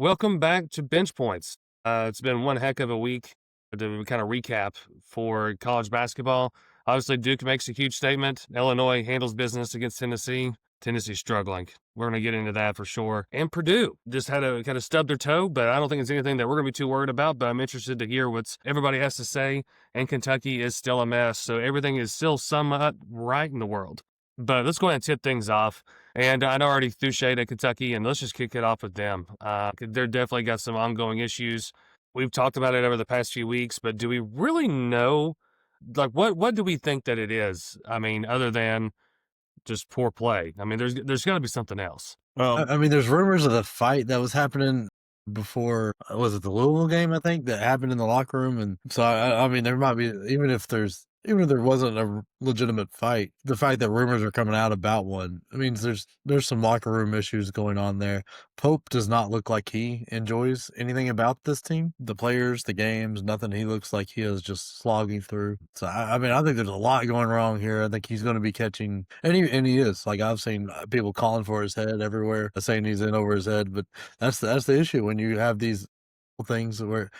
Welcome back to Bench Points. It's been one heck of a week to kind of recap for college basketball. Obviously, Duke makes a huge statement. Illinois handles business against Tennessee. Tennessee's struggling. We're going to get into that for sure. And Purdue just had to kind of stub their toe, but I don't think it's anything that we're going to be too worried about. But I'm interested to hear what everybody has to say. And Kentucky is still a mess. So everything is still somewhat right in the world. But let's go ahead and tip things off. And I already threw shade at Kentucky, and let's just kick it off with them. They're definitely got some ongoing issues. We've talked about it over the past few weeks, but do we really know, like, what do we think that it is? I mean, other than just poor play. I mean, there's got to be something else. I mean, there's rumors of the fight that was happening before. Was it the Louisville game? I think that happened in the locker room, and so I mean, there might be even if there wasn't a legitimate fight, the fact that rumors are coming out about one, it means there's some locker room issues going on there. Pope does not look like he enjoys anything about this team, the players, the games, nothing. He looks like he is just slogging through. So I mean, I think there's a lot going wrong here. I think he's going to be catching, and he is. Like, I've seen people calling for his head everywhere, saying he's in over his head. But that's the issue when you have these things where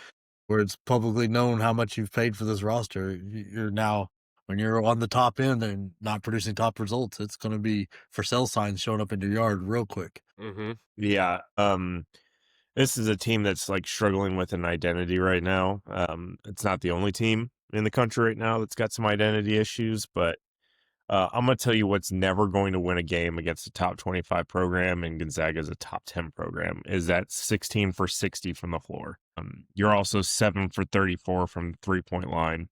it's publicly known how much you've paid for this roster. You're now, when you're on the top end and not producing top results, it's going to be for sale signs showing up in your yard real quick. Mm-hmm. Yeah. This is a team that's like struggling with an identity right now. It's not the only team in the country right now that's got some identity issues, but I'm going to tell you what's never going to win a game against a top 25 program, and Gonzaga is a top 10 program, is that 16 for 60 from the floor. You're also 7 for 34 from the 3-point line.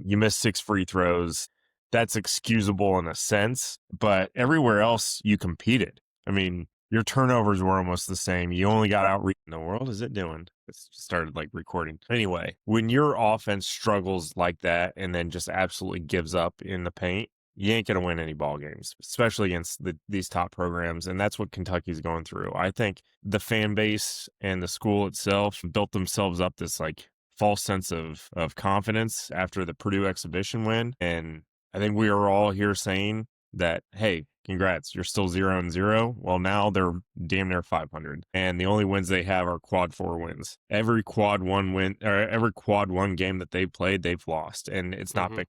You missed 6 free throws. That's excusable in a sense, but everywhere else you competed. I mean, your turnovers were almost the same. You only got out. In the world is it doing? It started like recording. Anyway, when your offense struggles like that and then just absolutely gives up in the paint, you ain't going to win any ball games, especially against these top programs. And that's what Kentucky's going through. I think the fan base and the school itself built themselves up this like false sense of confidence after the Purdue exhibition win. And I think we are all here saying that, hey, congrats, you're still 0-0. Well, now they're damn near 500. And the only wins they have are quad 4 wins. Every quad 1 win, or every quad 1 game that they've played, they've lost. And it's not big.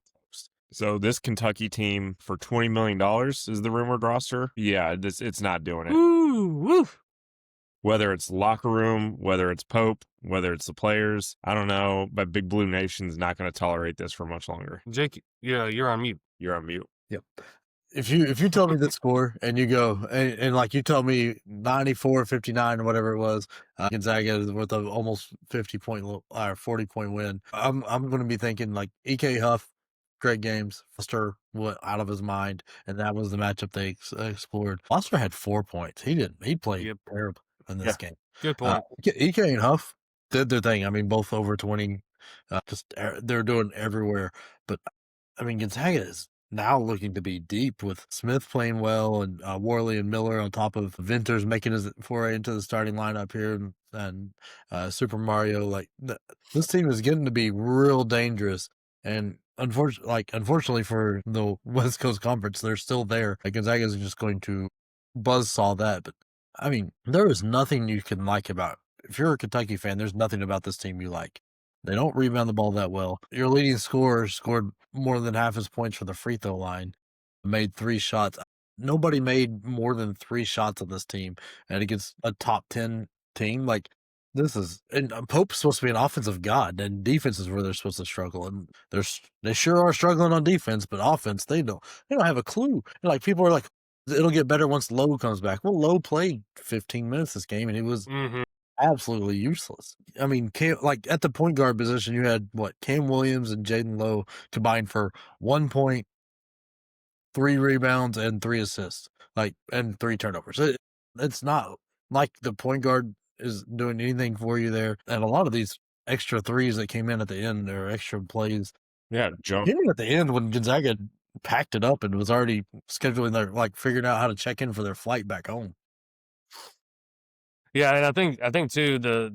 So this Kentucky team for $20 million is the rumored roster. Yeah, it's not doing it. Woo. Whether it's locker room, whether it's Pope, whether it's the players, I don't know, but Big Blue Nation's not going to tolerate this for much longer. Jake, yeah, you're on mute. You're on mute. Yep. If you tell me the score and you go and like you tell me 94-59 or whatever it was, Gonzaga is worth of almost 50-point or 40-point win. I'm going to be thinking like EK Huff. Great games. Foster went out of his mind, and that was the matchup they explored. Foster had 4 points. He played terrible in this game. Good point. EK and Huff did their thing. I mean, both over 20. They're doing everywhere. But I mean, Gonzaga is now looking to be deep with Smith playing well and Worley and Miller on top of Venters making his foray into the starting lineup here, and Super Mario. Like, this team is getting to be real dangerous. And unfortunately for the West Coast Conference, they're still there. Like, Gonzaga is just going to buzzsaw that. But I mean, there is nothing you can like about. If you're a Kentucky fan, there's nothing about this team you like. They don't rebound the ball that well. Your leading scorer scored more than half his points for the free throw line. Made 3 shots. Nobody made more than 3 shots on this team, and against a top 10 team, like. This is, and Pope's supposed to be an offensive god, and defense is where they're supposed to struggle, and they sure are struggling on defense, but offense they don't have a clue. And like, people are like, it'll get better once Lowe comes back. Well, Lowe played 15 minutes this game, and he was absolutely useless. I mean, like at the point guard position, you had Cam Williams and Jaden Lowe combined for 1 point, 3 rebounds, and 3 assists, and 3 turnovers. It's not like the point guard is doing anything for you there. And a lot of these extra threes that came in at the end, or extra plays. Yeah, jump. Even at the end when Gonzaga packed it up and was already scheduling their, figuring out how to check in for their flight back home. Yeah, and I think too, the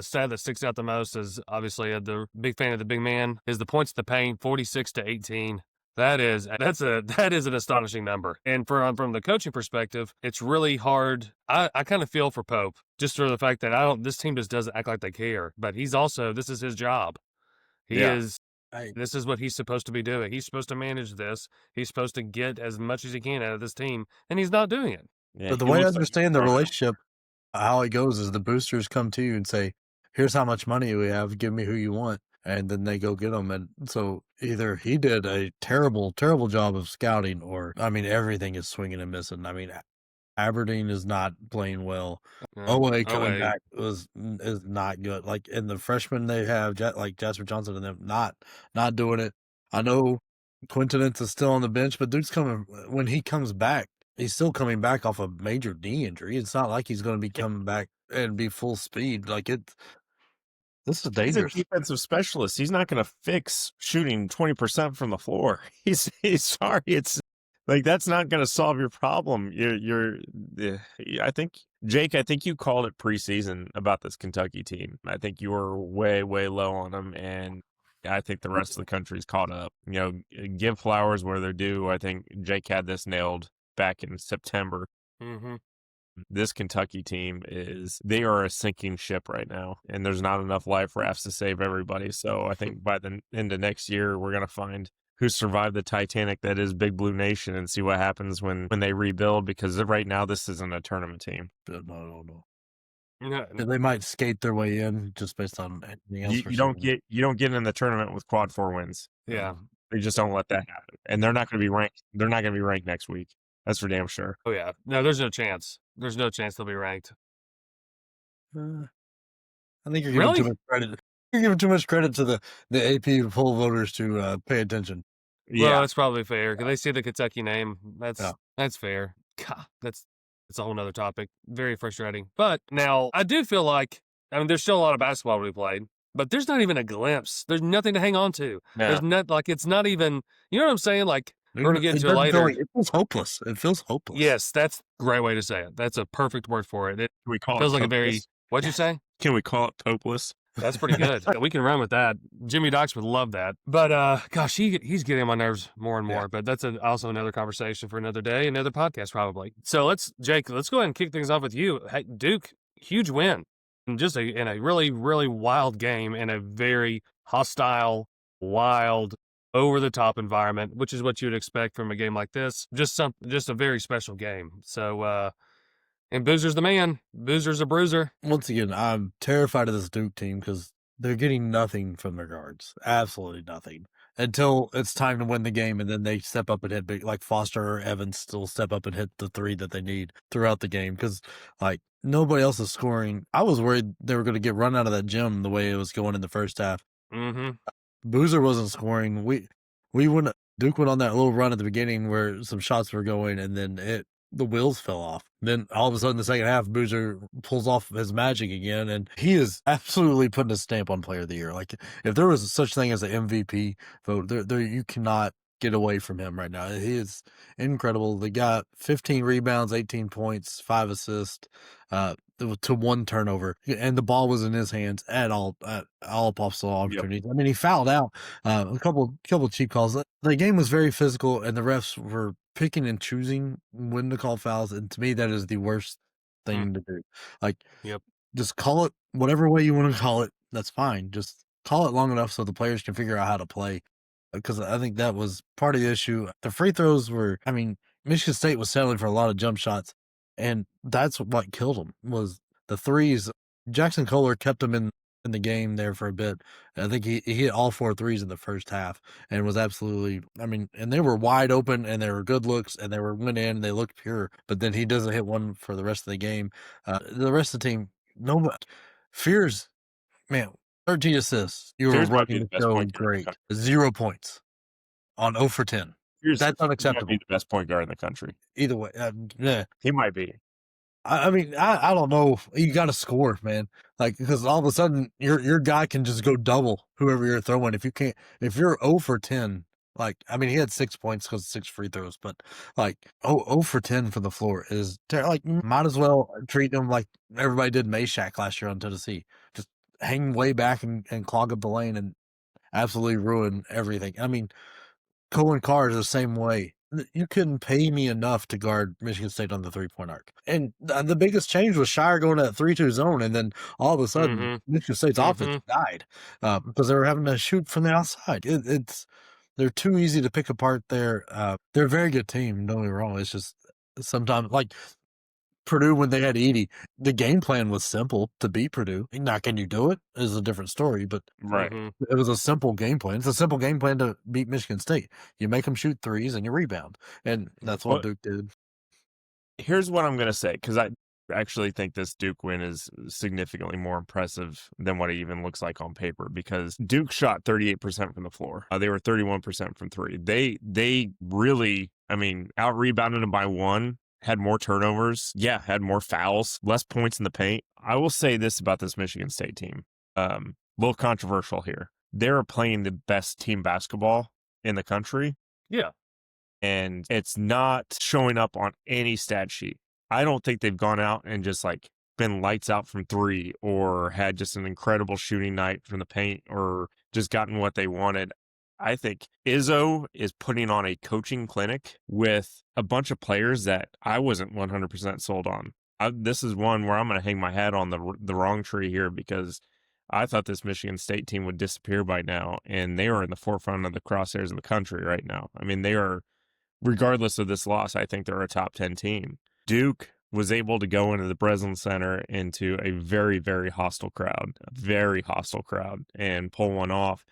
stat that sticks out the most is obviously the big fan of the big man is the points to the paint, 46-18. That is an astonishing number. And from the coaching perspective, it's really hard. I kind of feel for Pope just for the fact that this team just doesn't act like they care. But this is his job. Yeah. This is what he's supposed to be doing. He's supposed to manage this. He's supposed to get as much as he can out of this team, and he's not doing it. Yeah, But the he way I looks like understand the he's relationship, how it goes is the boosters come to you and say, "Here's how much money we have. Give me who you want," and then they go get them. And so either he did a terrible, terrible job of scouting, or I mean, everything is swinging and missing. I mean, Aberdeen is not playing well. OA coming back is not good. Like, and the freshmen they have, like Jasper Johnson and them, not doing it. I know Quintonence is still on the bench, but dude's coming when he comes back. He's still coming back off a major knee injury. It's not like he's going to be coming back and be full speed. Like this is He's a dangerous. defensive specialist. He's not going to fix shooting 20% from the floor. He's sorry. It's like that's not going to solve your problem. I think Jake. I think you called it preseason about this Kentucky team. I think you were way low on them, and I think the rest of the country's caught up. You know, give flowers where they're due. I think Jake had this nailed back in September. Mm-hmm. This Kentucky team they are a sinking ship right now, and there's not enough life rafts to save everybody. So I think by the end of next year, we're going to find who survived the Titanic that is Big Blue Nation and see what happens when they rebuild, because right now this isn't a tournament team. No. Yeah. They might skate their way in just based on anything else. You don't get in the tournament with quad 4 wins. Yeah. They just don't let that happen. And they're not going to be ranked. They're not going to be ranked next week. That's for damn sure. Oh yeah. No, there's no chance. There's no chance they'll be ranked. I think you're giving too much credit. You're giving too much credit to the AP poll voters to pay attention. Yeah, well, that's probably fair because they see the Kentucky name. That's fair. God, that's a whole nother topic. Very frustrating. But now I do feel like there's still a lot of basketball to be played, but there's not even a glimpse. There's nothing to hang on to. Yeah. There's not it's not even. You know what I'm saying? Like we're gonna get into it later. It feels hopeless. It feels hopeless. Yes, that's a great way to say it. That's a perfect word for it. We call feels it like popeless. a very. What'd you say? Can we call it popeless? That's pretty good. We can run with that. Jimmy Docks would love that. But gosh, he's getting on my nerves more and more. Yeah. But that's also another conversation for another day, another podcast probably. So Jake, let's go ahead and kick things off with you. Hey, Duke, huge win. Just in a really, really wild game in a very hostile, wild, over-the-top environment, which is what you'd expect from a game like this. Just a very special game. So and Boozer's the man. Boozer's a bruiser. Once again, I'm terrified of this Duke team because they're getting nothing from their guards. Absolutely nothing. Until it's time to win the game, and then they step up and hit big. Like Foster or Evans still step up and hit the three that they need throughout the game because, like, nobody else is scoring. I was worried they were going to get run out of that gym the way it was going in the first half. Mm-hmm. Boozer wasn't scoring. Duke went on that little run at the beginning where some shots were going, and then the wheels fell off. Then all of a sudden, the second half, Boozer pulls off his magic again, and he is absolutely putting a stamp on Player of the Year. Like, if there was such thing as an MVP vote, there you cannot get away from him right now. He is incredible. They got 15 rebounds, 18 points, 5 assists, to 1 turnover, and the ball was in his hands at all possible opportunities. Yep. I mean, he fouled out a couple cheap calls. The game was very physical, and the refs were picking and choosing when to call fouls, and to me, that is the worst thing to do. Like, just call it whatever way you want to call it. That's fine. Just call it long enough so the players can figure out how to play. Because I think that was part of the issue. The free throws Michigan State was settling for a lot of jump shots, and that's what killed them was the threes. Jackson Kohler kept him in the game there for a bit. I think he hit all 4 threes in the first half and was absolutely, and they were wide open and they were good looks and they went in and they looked pure, but then he doesn't hit one for the rest of the game. The rest of the team, nobody. Fears, man, 13 assists. You were running the show great. 0 points on 0 for 10. That's unacceptable. He might be the best point guard in the country. Either way, yeah. He might be. I don't know. You got to score, man. Like, because all of a sudden your guy can just go double whoever you're throwing. If you're 0 for 10, like, he had 6 points because 6 free throws, but like 0 for 10 from the floor is like, might as well treat him like everybody did Meshack last year on Tennessee. Just hang way back and clog up the lane and absolutely ruin everything. Colin Carr is the same way. You couldn't pay me enough to guard Michigan State on the 3-point arc. And the biggest change was Shire going to that 3-2 zone, and then all of a sudden, Michigan State's offense died because they were having to shoot from the outside. They're too easy to pick apart there. They're a very good team, don't get me wrong. It's just sometimes, like Purdue when they had Edey, the game plan was simple to beat Purdue. Now, can you do it is a different story, but it was a simple game plan. It's a simple game plan to beat Michigan State. You make them shoot threes and you rebound, and that's what Duke did. Here's what I'm going to say, because I actually think this Duke win is significantly more impressive than what it even looks like on paper, because Duke shot 38% from the floor. They were 31% from three. They really, out-rebounded them by one. Had more turnovers, had more fouls, less points in the paint. I will say this about this Michigan State team. A little controversial here. They're playing the best team basketball in the country. Yeah. And it's not showing up on any stat sheet. I don't think they've gone out and just like been lights out from three or had just an incredible shooting night from the paint or just gotten what they wanted. I think Izzo is putting on a coaching clinic with a bunch of players that I wasn't 100% sold on. This is one where I'm going to hang my hat on the wrong tree here, because I thought this Michigan State team would disappear by now, and they are in the forefront of the crosshairs in the country right now. They are, regardless of this loss, I think they're a top 10 team. Duke was able to go into the Breslin Center into a very, very hostile crowd, and pull one off.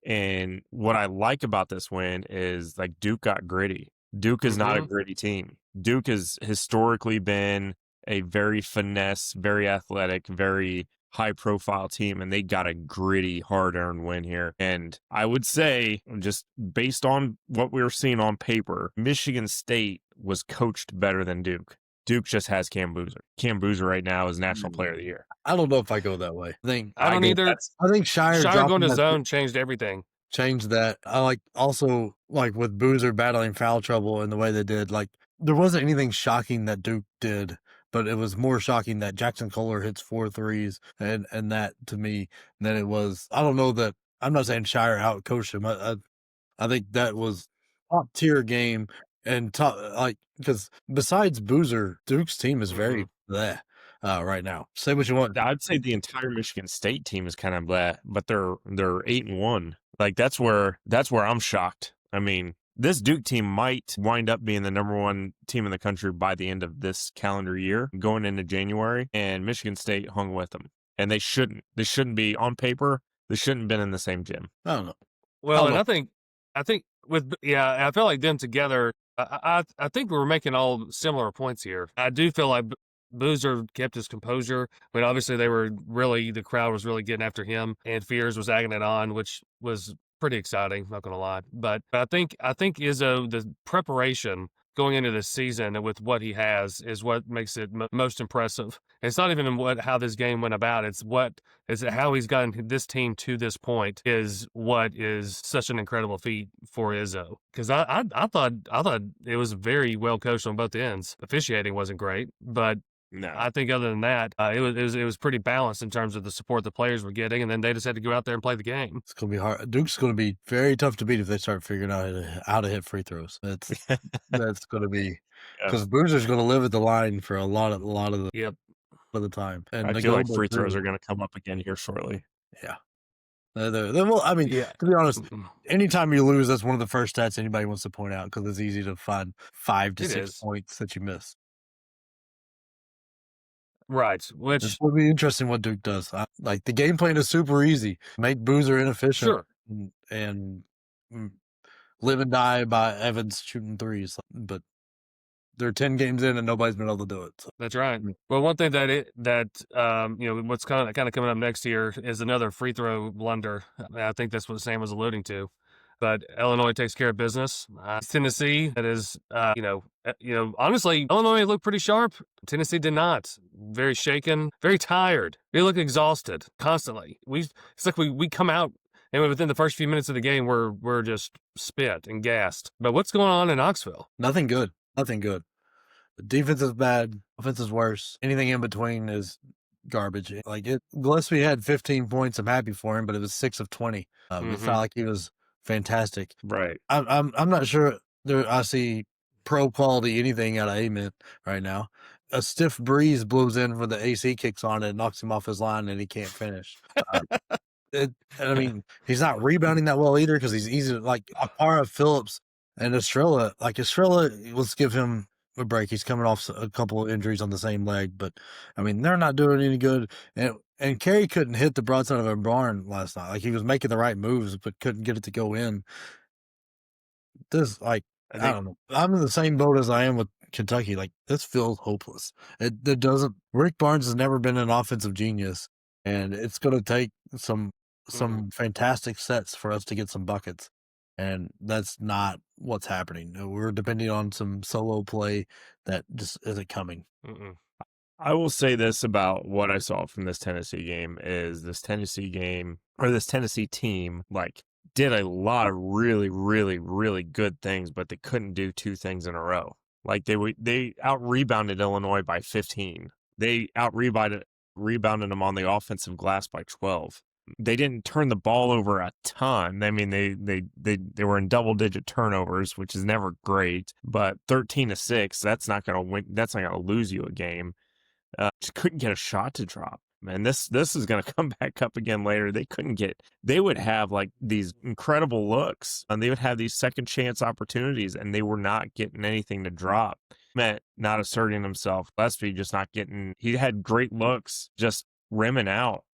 And what I like about this win is like Duke got gritty. Duke is not a gritty team. Duke has historically been a very finesse, very athletic, very high profile team, and they got a gritty, hard earned win here. And I would say, just based on what we were seeing on paper, Michigan State was coached better than Duke. Duke just has Cam Boozer. Cam Boozer right now is National Player of the Year. I don't know if I go that way. I don't either. I think Shire going to zone changed everything. Changed that. I like with Boozer battling foul trouble and the way they did. Like, there wasn't anything shocking that Duke did, but it was more shocking that Jackson Kohler hits 4 threes, and that to me than it was. I don't know that. I'm not saying Shire out coached him. I think that was top tier game. And because besides Boozer, Duke's team is very bleh right now. Say what you want. I'd say the entire Michigan State team is kind of bleh, but they're 8-1. Like that's where I'm shocked. This Duke team might wind up being the number 1 team in the country by the end of this calendar year, going into January, and Michigan State hung with them. And they shouldn't. They shouldn't be on paper. They shouldn't have been in the same gym. I don't know. Well, and I think I feel like them together. I think we're making all similar points here. I do feel like Boozer kept his composure. Obviously the crowd was really getting after him, and Fears was egging it on, which was pretty exciting, not going to lie. But I think Izzo, the preparation going into this season with what he has is what makes it most impressive. It's not even how this game went about. It's how he's gotten this team to this point is what is such an incredible feat for Izzo. Because I thought it was very well coached on both ends. Officiating wasn't great, but no. I think other than that, it was pretty balanced in terms of the support the players were getting, and then they just had to go out there and play the game. It's going to be hard. Duke's going to be very tough to beat if they start figuring out how to hit free throws. That's going to be because Boozer's going to live at the line for a lot of the time. And I feel like free throws are going to come up again here shortly. Yeah. To be honest, anytime you lose, that's one of the first stats anybody wants to point out because it's easy to find 5 to 6 points that you miss. Right, which this will be interesting what Duke does. Like the game plan is super easy. Make Boozer inefficient, and live and die by Evans shooting threes. But they're 10 games in and nobody's been able to do it. So. That's right. Well, one thing what's kind of coming up next year is another free throw blunder. I think that's what Sam was alluding to. But Illinois takes care of business. Tennessee, that is, honestly, Illinois looked pretty sharp. Tennessee did not. Very shaken, very tired. They look exhausted constantly. It's like we come out and within the first few minutes of the game, we're just spent and gassed. But what's going on in Knoxville? Nothing good. The defense is bad. Offense is worse. Anything in between is garbage. Gillespie had 15 points. I'm happy for him, but it was 6 of 20. It's not like he was fantastic. Right. I'm not sure I see pro quality anything out of Ament right now. A stiff breeze blows in when the AC kicks on and knocks him off his line and he can't finish. And I mean, he's not rebounding that well either because he's easy to, like, Akpara, Phillips, and Estrella. Like, Estrella, let's give him a break. He's coming off a couple of injuries on the same leg, but I mean, they're not doing any good. And Kerry couldn't hit the broadside of a barn last night. Like, he was making the right moves, but couldn't get it to go in. This, like, I don't know. I'm in the same boat as I am with Kentucky. Like, this feels hopeless. It doesn't. Rick Barnes has never been an offensive genius, and it's going to take some fantastic sets for us to get some buckets, and that's not what's happening. We're depending on some solo play that just isn't coming. I will say this about what I saw from this Tennessee game is this Tennessee team, like, did a lot of really, really, really good things, but they couldn't do two things in a row. Like, they out-rebounded Illinois by 15. They out-rebounded them on the offensive glass by 12. They didn't turn the ball over a ton. I mean, they were in double-digit turnovers, which is never great, but 13-6, that's not going to win. That's not going to lose you a game. Just couldn't get a shot to drop. Man, this is going to come back up again later. They would have like these incredible looks and they would have these second chance opportunities and they were not getting anything to drop. Meant not asserting himself. Gillespie just not getting, he had great looks, just rimming out.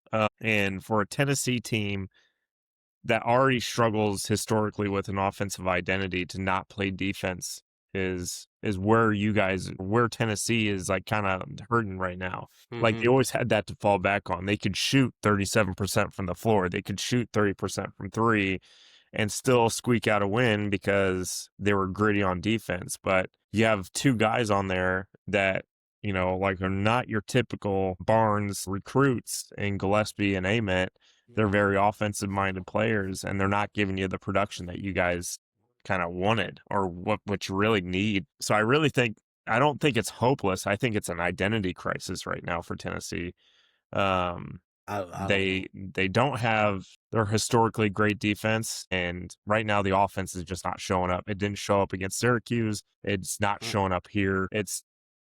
And for a Tennessee team that already struggles historically with an offensive identity to not play defense is where Tennessee is like kind of hurting right now. Like they always had that to fall back on. They could shoot 37% from the floor. They could shoot 30% from three and still squeak out a win because they were gritty on defense. But you have two guys on there that, you know, like are not your typical Barnes recruits in Gillespie and Ament. They're very offensive minded players and they're not giving you the production that you guys kind of wanted or what you really need. So I don't think it's hopeless. I think it's an identity crisis right now for Tennessee. They don't have their historically great defense, and right now the offense is just not showing up. It didn't show up against Syracuse. It's not showing up here.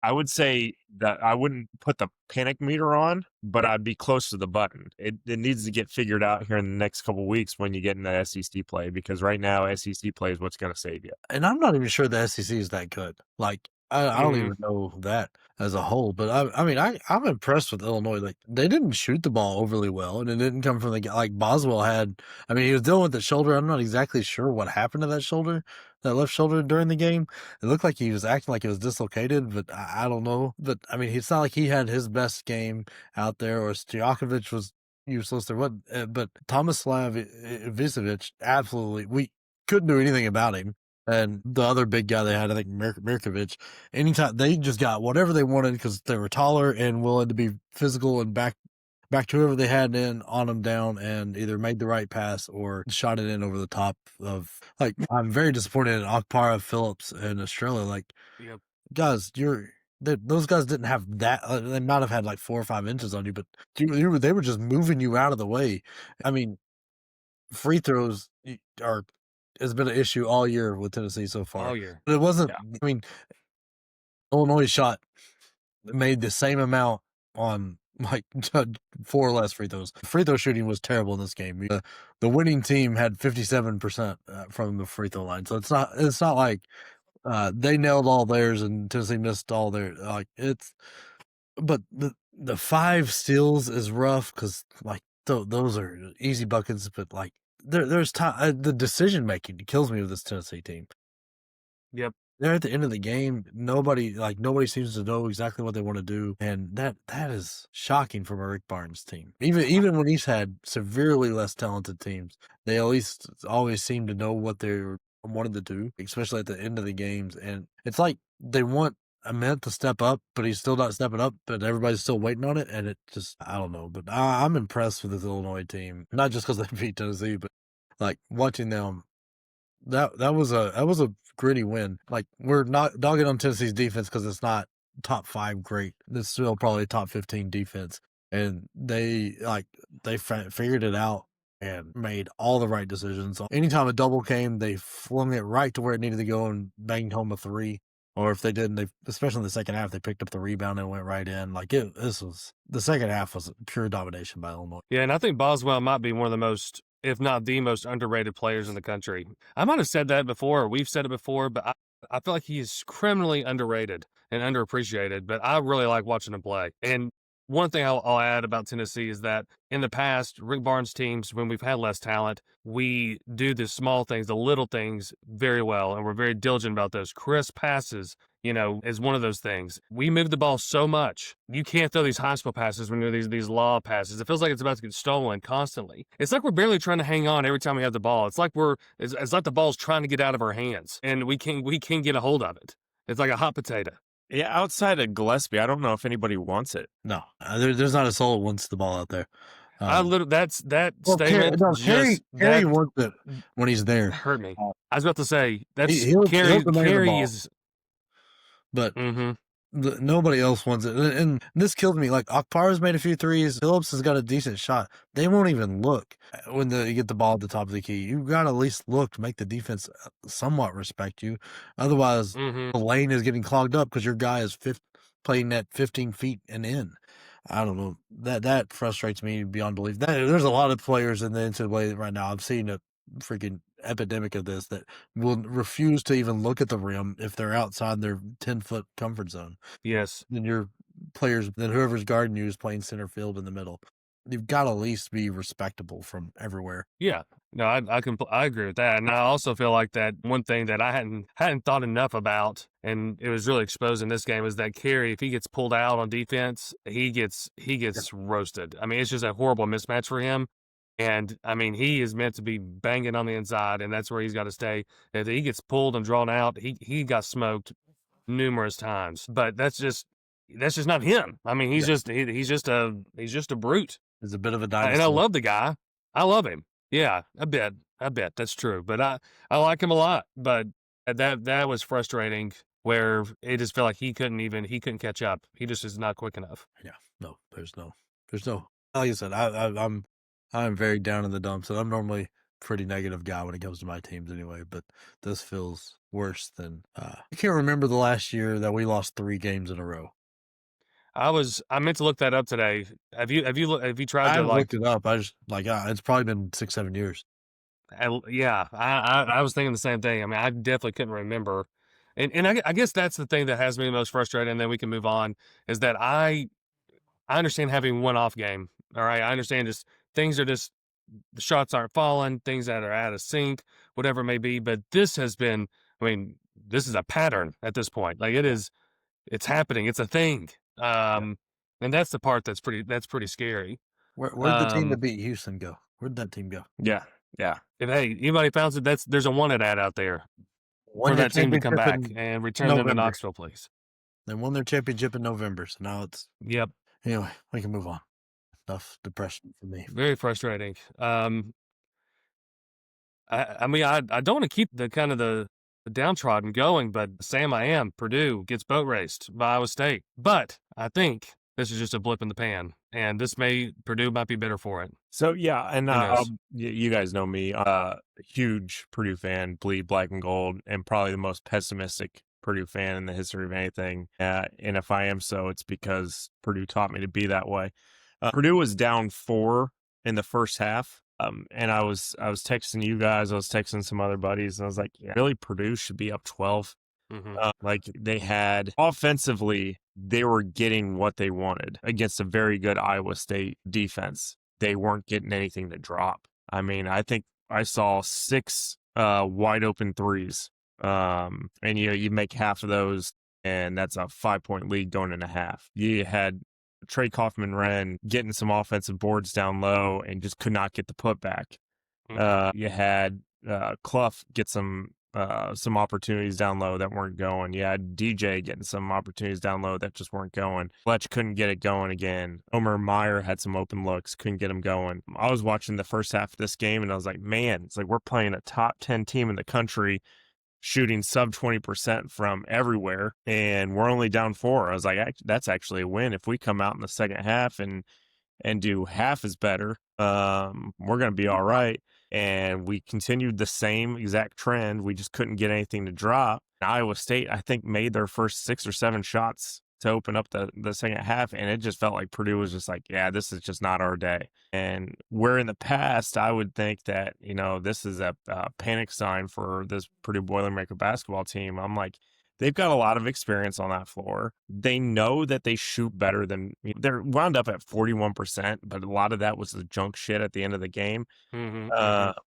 I would say that I wouldn't put the panic meter on, but I'd be close to the button. It needs to get figured out here in the next couple of weeks when you get into SEC play, because right now SEC play is what's going to save you. And I'm not even sure the SEC is that good. Like, I don't even know that as a whole, but I'm impressed with Illinois. Like, they didn't shoot the ball overly well, and it didn't come from the guy like Boswell had. I mean, he was dealing with the shoulder. I'm not exactly sure what happened to that left shoulder during the game. It looked like he was acting like it was dislocated, but I don't know. But I mean, it's not like he had his best game out there, or Stojakovic was useless or what. But Tomislav Ivicevic, absolutely, we couldn't do anything about him. And the other big guy they had, I think Mirkovic, anytime they just got whatever they wanted because they were taller and willing to be physical and back to whoever they had in on them down and either made the right pass or shot it in over the top of, like, I'm very disappointed in Akpara, Phillips, and Estrella. Like, guys, those guys didn't have that. They might have had like 4 or 5 inches on you, but they were just moving you out of the way. I mean, free throws has been an issue all year with Tennessee so far. All year. But it wasn't, I mean, Illinois made the same amount on like 4 or less free throws. Free throw shooting was terrible in this game. The winning team had 57% from the free throw line. So it's not like they nailed all theirs and Tennessee missed all their, like, but the 5 steals is rough because, like, those are easy buckets, but like, there's time. The decision making kills me with this Tennessee team. Yep. They're at the end of the game. Nobody seems to know exactly what they want to do, and that is shocking from a Rick Barnes team. Even when he's had severely less talented teams, they at least always seem to know what they wanted to do, especially at the end of the games. And it's like they want Ament to step up, but he's still not stepping up, but everybody's still waiting on it, and it just, I don't know. But I'm impressed with this Illinois team, not just because they beat Tennessee, but like watching them. That was a gritty win. Like, we're not dogging on Tennessee's defense because it's not top 5 great. It's still probably top 15 defense, and they figured it out and made all the right decisions. Anytime a double came, they flung it right to where it needed to go and banged home a three. Or if they didn't, especially in the second half, they picked up the rebound and went right in. The second half was pure domination by Illinois. Yeah, and I think Boswell might be one of the most, if not the most underrated players in the country. I might have said that before, or we've said it before, but I feel like he is criminally underrated and underappreciated, but I really like watching him play. And one thing I'll add about Tennessee is that in the past, Rick Barnes teams, when we've had less talent, we do the small things, the little things very well, and we're very diligent about those. Crisp passes, is one of those things. We move the ball so much. You can't throw these high school passes when you're these law passes. It feels like it's about to get stolen constantly. It's like we're barely trying to hang on every time we have the ball. It's like it's like the ball's trying to get out of our hands, and we can't get a hold of it. It's like a hot potato. Yeah, outside of Gillespie, I don't know if anybody wants it. No, there's not a soul that wants the ball out there. That statement. Carey wants it when he's there. Hurt me. I was about to say that's Carey is. But nobody else wants it, and this killed me. Like Akpar's made a few threes. Phillips has got a decent shot. They won't even look when you get the ball at the top of the key. You got to at least look to make the defense somewhat respect you. Otherwise, the lane is getting clogged up because your guy is playing at 15 feet and in. I don't know. That frustrates me beyond belief. There's a lot of players in the NCAA right now. I've seen a freaking epidemic of this that will refuse to even look at the rim if they're outside their 10-foot comfort zone. Yes. Then whoever's guarding you is playing center field in the middle. You've got to at least be respectable from everywhere. Yeah. No, I agree with that. And I also feel like that one thing that I hadn't thought enough about, and it was really exposed in this game, is that Carey, if he gets pulled out on defense, he gets roasted. I mean, it's just a horrible mismatch for him. And I mean, he is meant to be banging on the inside, and that's where he's got to stay. If he gets pulled and drawn out, he got smoked numerous times. But that's just not him. I mean, he's just a brute. He's a bit of a dinosaur. And I love the guy. I love him. Yeah, I bet that's true. But I like him a lot. But that was frustrating, where it just felt like he couldn't catch up. He just is not quick enough. Yeah, no, there's no. Like I said, I'm very down in the dumps, and I'm normally a pretty negative guy when it comes to my teams anyway. But this feels worse than. I can't remember the last year that we lost 3 games in a row. I meant to look that up today. Have you tried to looked it up? I just it's probably been 6-7 years. Yeah, I was thinking the same thing. I mean, I definitely couldn't remember, and I guess that's the thing that has me most frustrated. And then we can move on. Is that I understand having one off game. All right, I understand just things are just the shots aren't falling, things that are out of sync, whatever it may be. But this has been. I mean, this is a pattern at this point. Like it's happening. It's a thing. And that's the part that's pretty scary. Where'd the team that beat Houston go? Where'd that team go? Yeah. If anybody found it, there's a wanted ad out there for that team to come back and return them to Knoxville, please. They won their championship in November, so now it's Anyway, we can move on. Enough depression for me. Very frustrating. I mean, I don't want to keep the kind of the downtrodden going, but Sam, Purdue gets boat raced by Iowa State. But I think this is just a blip in the pan, and Purdue might be better for it. So yeah, and you guys know me, huge Purdue fan, bleed black and gold, and probably the most pessimistic Purdue fan in the history of anything. And if I am so, it's because Purdue taught me to be that way. Purdue was down 4 in the first half. And I was texting you guys, I was texting some other buddies, and I was like, really, Purdue should be up 12. Like they had offensively, they were getting what they wanted against a very good Iowa State defense. They weren't getting anything to drop. I mean, I think I saw 6 wide open threes. And you make half of those, and that's a 5-point lead going into half. You had Trey Kaufman-Renn getting some offensive boards down low and just could not get the putback. You had Clough get some opportunities down low that weren't going. You had DJ getting some opportunities down low that just weren't going. Fletch couldn't get it going again. Omer Meyer had some open looks, couldn't get them going. I was watching the first half of this game, and I was like, man, it's like we're playing a top 10 team in the country, shooting sub 20% from everywhere, and we're only down 4. I was like, that's actually a win. If we come out in the second half and do half as better, We're going to be all right. And we continued the same exact trend. We just couldn't get anything to drop. Iowa State, I think, made their first 6 or 7 shots to open up the second half. And it just felt like Purdue was just like, yeah, this is just not our day. And where in the past, I would think that, this is a panic sign for this Purdue Boilermaker basketball team. I'm like, they've got a lot of experience on that floor. They know that they shoot better than they're wound up at 41%, but a lot of that was the junk shit at the end of the game.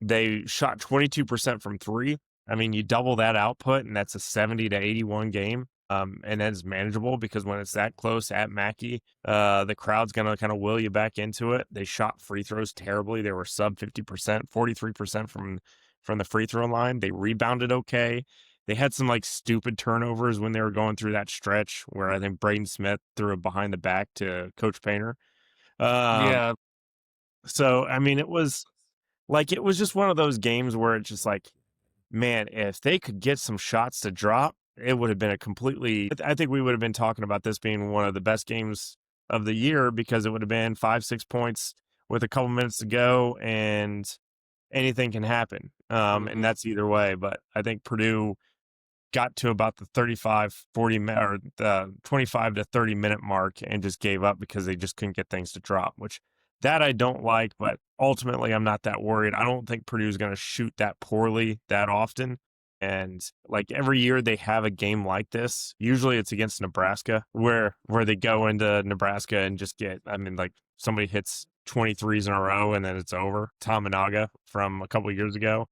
They shot 22% from 3. I mean, you double that output, and that's a 70 to 81 game. And that's manageable because when it's that close at Mackey, the crowd's going to kind of will you back into it. They shot free throws terribly. They were sub 50%, 43% from the free throw line. They rebounded okay. They had some stupid turnovers when they were going through that stretch where I think Braden Smith threw it behind the back to Coach Painter. Yeah. So, I mean, it was just one of those games where it's just like, man, if they could get some shots to drop, it would have been I think we would have been talking about this being one of the best games of the year because it would have been 5-6 points with a couple minutes to go and anything can happen. And that's either way. But I think Purdue got to about the 35-40 or the 25 to 30 minute mark and just gave up because they just couldn't get things to drop, which that I don't like, but ultimately I'm not that worried. I don't think Purdue is going to shoot that poorly that often. And every year they have a game like this. Usually it's against Nebraska where they go into Nebraska and just somebody hits 23s in a row and then it's over. Tominaga from a couple of years ago.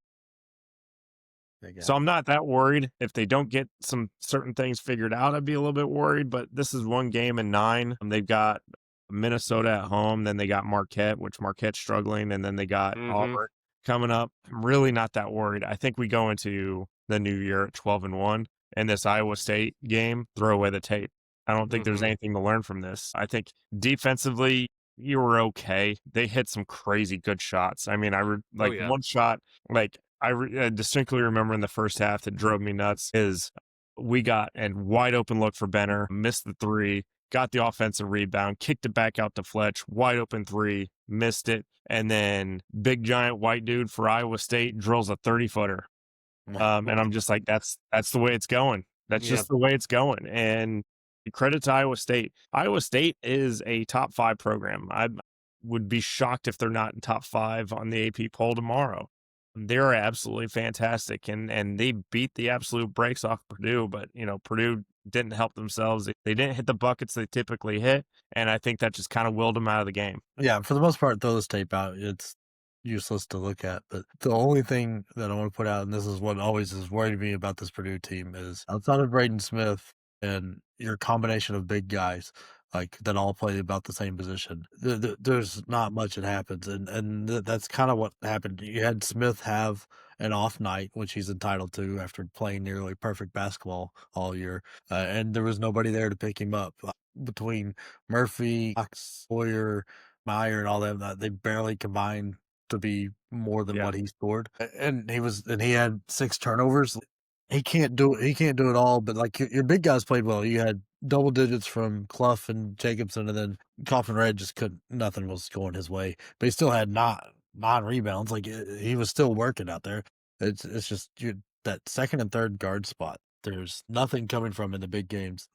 So I'm not that worried. If they don't get some certain things figured out, I'd be a little bit worried. But this is one game in 9. They've got Minnesota at home. Then they got Marquette, which Marquette's struggling. And then they got Auburn coming up. I'm really not that worried. I think we go into the new year at 12-1. And this Iowa State game, throw away the tape. I don't think there's anything to learn from this. I think defensively, you were okay. They hit some crazy good shots. I mean, one shot, I distinctly remember in the first half that drove me nuts is we got a wide open look for Benner, missed the 3, got the offensive rebound, kicked it back out to Fletch, wide open 3, missed it, and then big giant white dude for Iowa State drills a 30-footer. And I'm just like, that's the way it's going. That's just the way it's going. And credit to Iowa State. Iowa State is a top 5 program. I would be shocked if they're not in top 5 on the AP poll tomorrow. They're absolutely fantastic, and they beat the absolute brakes off Purdue, but, Purdue didn't help themselves. They didn't hit the buckets they typically hit, and I think that just kind of willed them out of the game. Yeah, for the most part, throw this tape out. It's useless to look at, but the only thing that I want to put out, and this is what always has worried me about this Purdue team, is outside of Braden Smith and your combination of big guys, that all play about the same position. There's not much that happens, and that's kind of what happened. You had Smith have an off night, which he's entitled to after playing nearly perfect basketball all year, and there was nobody there to pick him up. Between Murphy, Fox, Boyer, Meyer, and all them, they barely combined to be more than what he scored, and he had 6 turnovers. He can't do it all, but your big guys played well. You had double digits from Clough and Jacobson, and then Coffin Red just nothing was going his way. But he still had 9 rebounds. He was still working out there. It's just that second and third guard spot. There's nothing coming from in the big games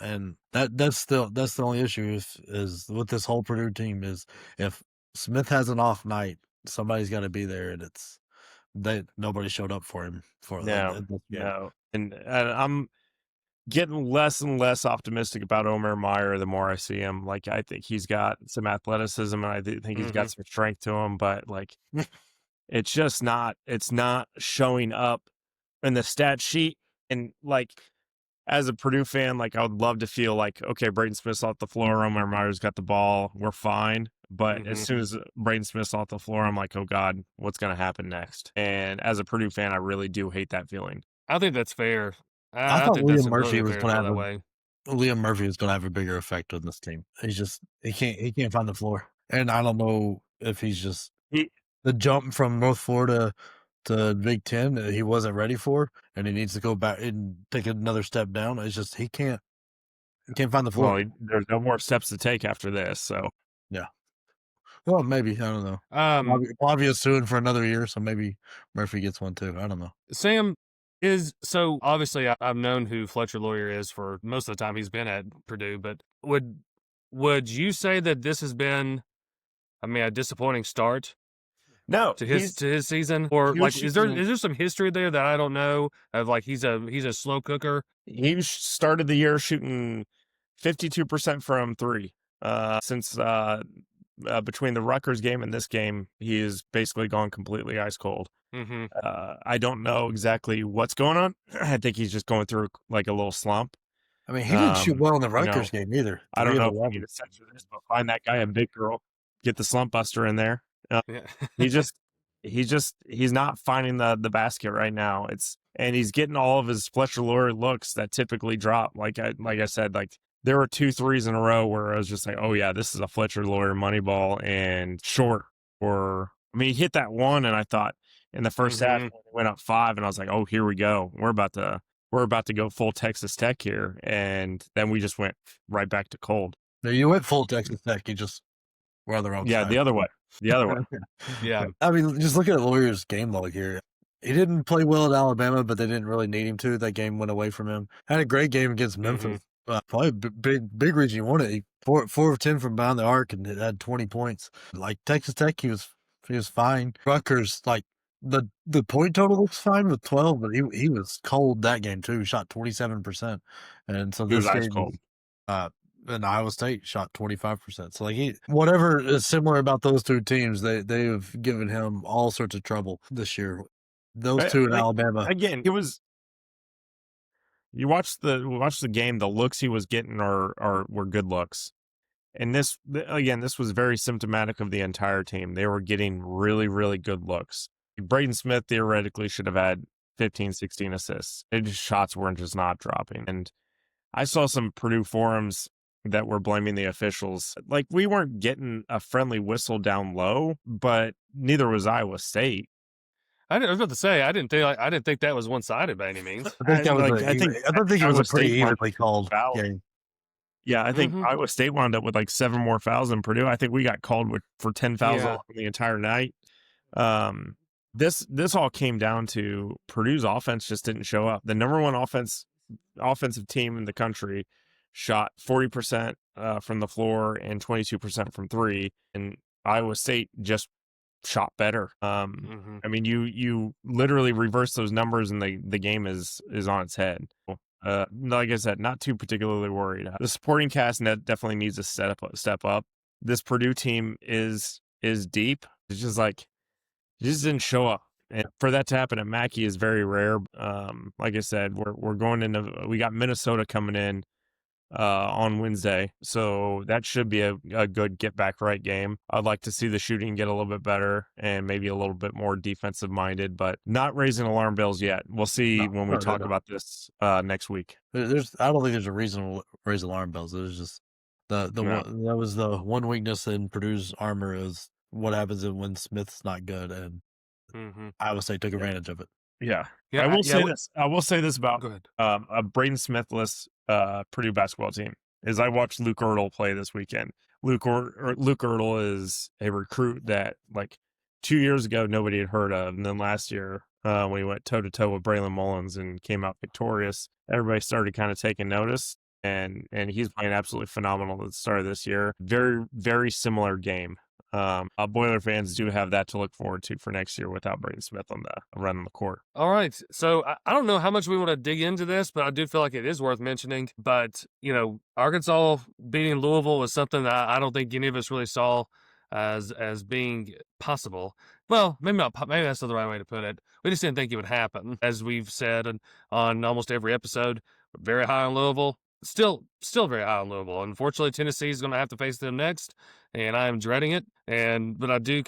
and that's the only issue is with this whole Purdue team is if Smith has an off night, somebody's got to be there, and nobody showed up for him No. And I'm getting less and less optimistic about Omer Meyer the more I see him. I think he's got some athleticism, and I think he's got some strength to him, but it's just it's not showing up in the stat sheet. And as a Purdue fan, I would love to feel okay, Braden Smith's off the floor, Omer Meyer's got the ball, we're fine. But as soon as Braden Smith's off the floor, I'm like, oh God, what's going to happen next? And as a Purdue fan, I really do hate that feeling. I think that's fair. I thought think Liam that's Murphy really was fair going to that way. Liam Murphy was going to have a bigger effect on this team. He can't find the floor, and I don't know if he's just the jump from North Florida to Big Ten that he wasn't ready for, and he needs to go back and take another step down. It's just he can't find the floor. Well, there's no more steps to take after this. So yeah. Well, maybe, I don't know. Flavia's suing for another year, so maybe Murphy gets one too. I don't know. Sam so obviously I've known who Fletcher Lawyer is for most of the time he's been at Purdue, but would you say that this has been, a disappointing start No, to his season, or he was like is there shooting- some history there that I don't know of, like he's a slow cooker? he started the year shooting 52% from three. Since between the Rutgers game and this game, he has basically gone completely ice cold. Mm-hmm. I don't know exactly what's going on. I think he's just going through like a little slump. I mean, he didn't shoot well in the Rutgers game either. I don't 3 know of if we need to censor this, but find that guy a big girl, get the slump buster in there. Yeah. He's not finding the basket right now. And he's getting all of his Fletcher Lawyer looks that typically drop. Like I said, like there were 2 threes in a row where I was just like, oh yeah, this is a Fletcher Lawyer money ball and short. He hit that one, and I thought in the first half when he went up 5, and I was like, oh, here we go. We're about to go full Texas Tech here, and then we just went right back to cold. No, you went full Texas Tech. You just were on the wrong side. The other way. Yeah. I mean, just look at Lawyer's game log here. He didn't play well at Alabama, but they didn't really need him to. That game went away from him. Had a great game against Memphis. Probably big reason he won it. He 4 of 10 from behind the arc and had 20 points. Like Texas Tech, he was fine. Rutgers, like the point total looks fine with 12, but he was cold that game too. Shot 27%, and so this game, cold. And Iowa State shot 25%. So like whatever is similar about those 2 teams, they have given him all sorts of trouble this year. Those 2 in Alabama. Again, you watch the game, the looks he was getting were good looks. And this was very symptomatic of the entire team. They were getting really, really good looks. Braden Smith theoretically should have had 15, 16 assists. His shots were just not dropping. And I saw some Purdue forums that were blaming the officials. Like, we weren't getting a friendly whistle down low, but neither was Iowa State. I was about to say I didn't think that was one-sided by any means. I don't think it was a pretty evenly called game. Yeah, I think Iowa State wound up with like 7 more fouls than Purdue. I think we got called for 10 fouls the entire night. This all came down to Purdue's offense just didn't show up. The number 1 offensive team in the country shot 40% from the floor and 22% from 3, and Iowa State just shot better. I mean, you literally reverse those numbers, and the game is on its head. Like I said, not too particularly worried. The supporting cast definitely needs to step up. This Purdue team is deep. It's just like it just didn't show up, and for that to happen at Mackey is very rare. Like I said, we got Minnesota coming in on Wednesday, so that should be a good get back right game. I'd like to see the shooting get a little bit better and maybe a little bit more defensive minded, but not raising alarm bells yet. We'll see when we talk about this next week. I don't think there's a reason to raise alarm bells. It was just that was the one weakness in Purdue's armor is what happens when Smith's not good, and Iowa State took advantage of it. Yeah. I will say this about a Braden Smithless Purdue basketball team is I watched Luke Ertl play this weekend. Luke Ertl is a recruit that like 2 years ago nobody had heard of, and then last year when he went toe to toe with Braylon Mullins and came out victorious, everybody started kind of taking notice, and he's playing absolutely phenomenal at the start of this year. Very, very similar game. Boiler fans do have that to look forward to for next year without Braden Smith running the court. All right. So I don't know how much we want to dig into this, but I do feel like it is worth mentioning. But, Arkansas beating Louisville was something that I don't think any of us really saw as being possible. Well, maybe not. Maybe that's not the right way to put it. We just didn't think it would happen. As we've said on almost every episode, very high on Louisville. Still very high on Louisville. Unfortunately, Tennessee is going to have to face them next, and I am dreading it. But I do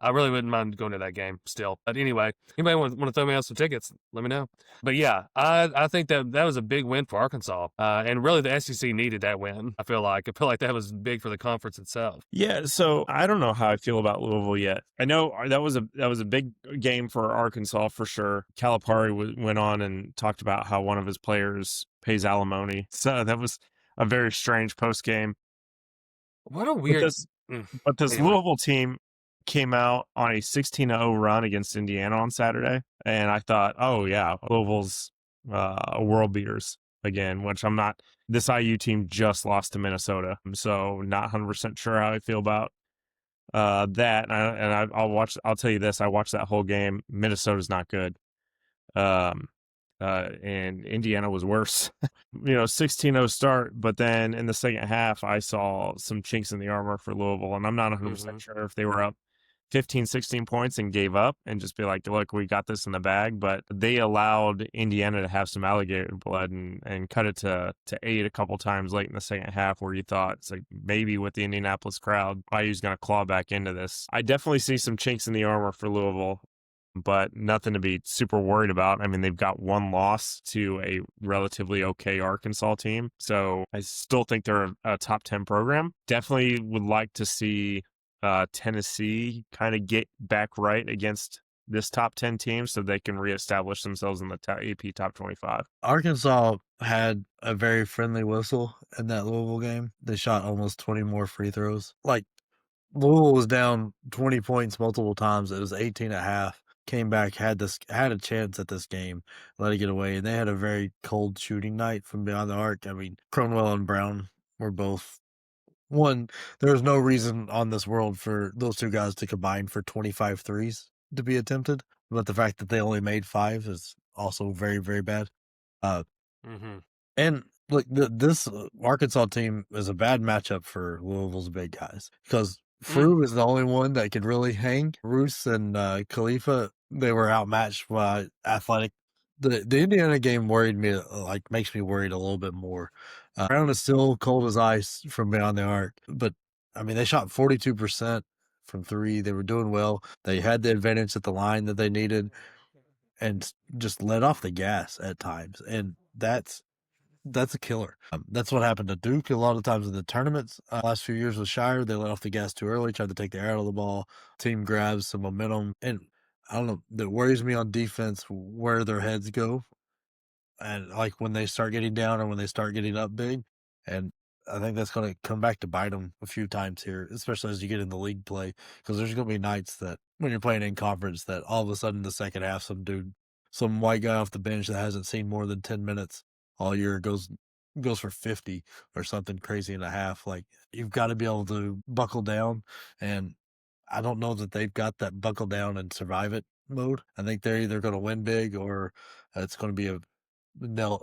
I really wouldn't mind going to that game still. But anyway, anybody want to throw me out some tickets, let me know. But yeah, I think that was a big win for Arkansas. And really the SEC needed that win, I feel like. That was big for the conference itself. Yeah, so I don't know how I feel about Louisville yet. I know that was a big game for Arkansas for sure. Calipari went on and talked about how one of his players pays alimony. So that was a very strange post game. What a weird But this Anyway. Louisville team came out on a 16-0 run against Indiana on Saturday, and I thought, oh yeah, Louisville's world beaters again, which I'm not. This IU team just lost to Minnesota, so not 100% sure how I feel about that. I'll watch. I'll tell you this: I watched that whole game. Minnesota's not good. And Indiana was worse. 16-0 start, but then in the second half, I saw some chinks in the armor for Louisville, and I'm not 100% sure if they were up 15, 16 points and gave up and just be like, look, we got this in the bag, but they allowed Indiana to have some alligator blood and cut it to 8 a couple times late in the second half, where you thought, it's like, maybe with the Indianapolis crowd, IU's going to claw back into this. I definitely see some chinks in the armor for Louisville, but nothing to be super worried about. I mean, they've got one loss to a relatively okay Arkansas team, so I still think they're a top 10 program. Definitely would like to see Tennessee kind of get back right against this top 10 team so they can reestablish themselves in the AP top 25. Arkansas had a very friendly whistle in that Louisville game. They shot almost 20 more free throws. Like, Louisville was down 20 points multiple times. It was 18 at half. Came back, had a chance at this game, let it get away, and they had a very cold shooting night from beyond the arc. I mean, Cronwell and Brown were both one. There's no reason on this world for those two guys to combine for 25 threes to be attempted, but the fact that they only made 5 is also very, very bad. And look, this Arkansas team is a bad matchup for Louisville's big guys because Frew is the only one that could really hang. Roos and Khalifa, they were outmatched by athletic. The Indiana game worried me, makes me worried a little bit more. Brown is still cold as ice from beyond the arc, but I mean, they shot 42% from 3. They were doing well. They had the advantage at the line that they needed and just let off the gas at times. And that's a killer. That's what happened to Duke a lot of times in the tournaments. Last few years with Shire, they let off the gas too early, tried to take the air out of the ball. Team grabs some momentum. And I don't know, that worries me on defense where their heads go. And like when they start getting down or when they start getting up big. And I think that's going to come back to bite them a few times here, especially as you get into league play. Because there's going to be nights that when you're playing in conference that all of a sudden the second half, some white guy off the bench that hasn't seen more than 10 minutes all year goes for 50 or something crazy and a half. Like, you've got to be able to buckle down, and I don't know that they've got that buckle down and survive it mode. I think they're either going to win big or it's going to be a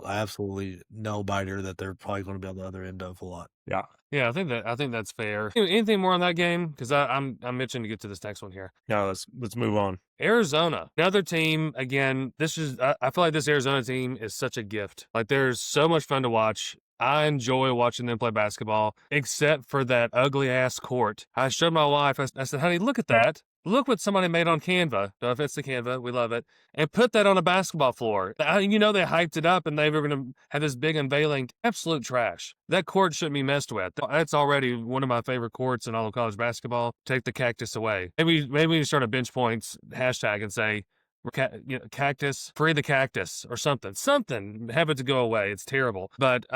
absolutely nail biter that they're probably going to be on the other end of a lot. Yeah, I think that's fair. Anything more on that game? Because I'm itching to get to this next one here. Yeah, let's move on. Arizona, another team. Again, I feel like this Arizona team is such a gift. Like, there's so much fun to watch. I enjoy watching them play basketball, except for that ugly ass court. I showed my wife. I said, "Honey, look at that. Look what somebody made on Canva. No offense to Canva, we love it. And put that on a basketball floor." They hyped it up and they were going to have this big unveiling. Absolute trash. That court shouldn't be messed with. That's already one of my favorite courts in all of college basketball. Take the cactus away. Maybe we start a bench points hashtag and say, cactus, free the cactus or something, have it to go away. It's terrible. But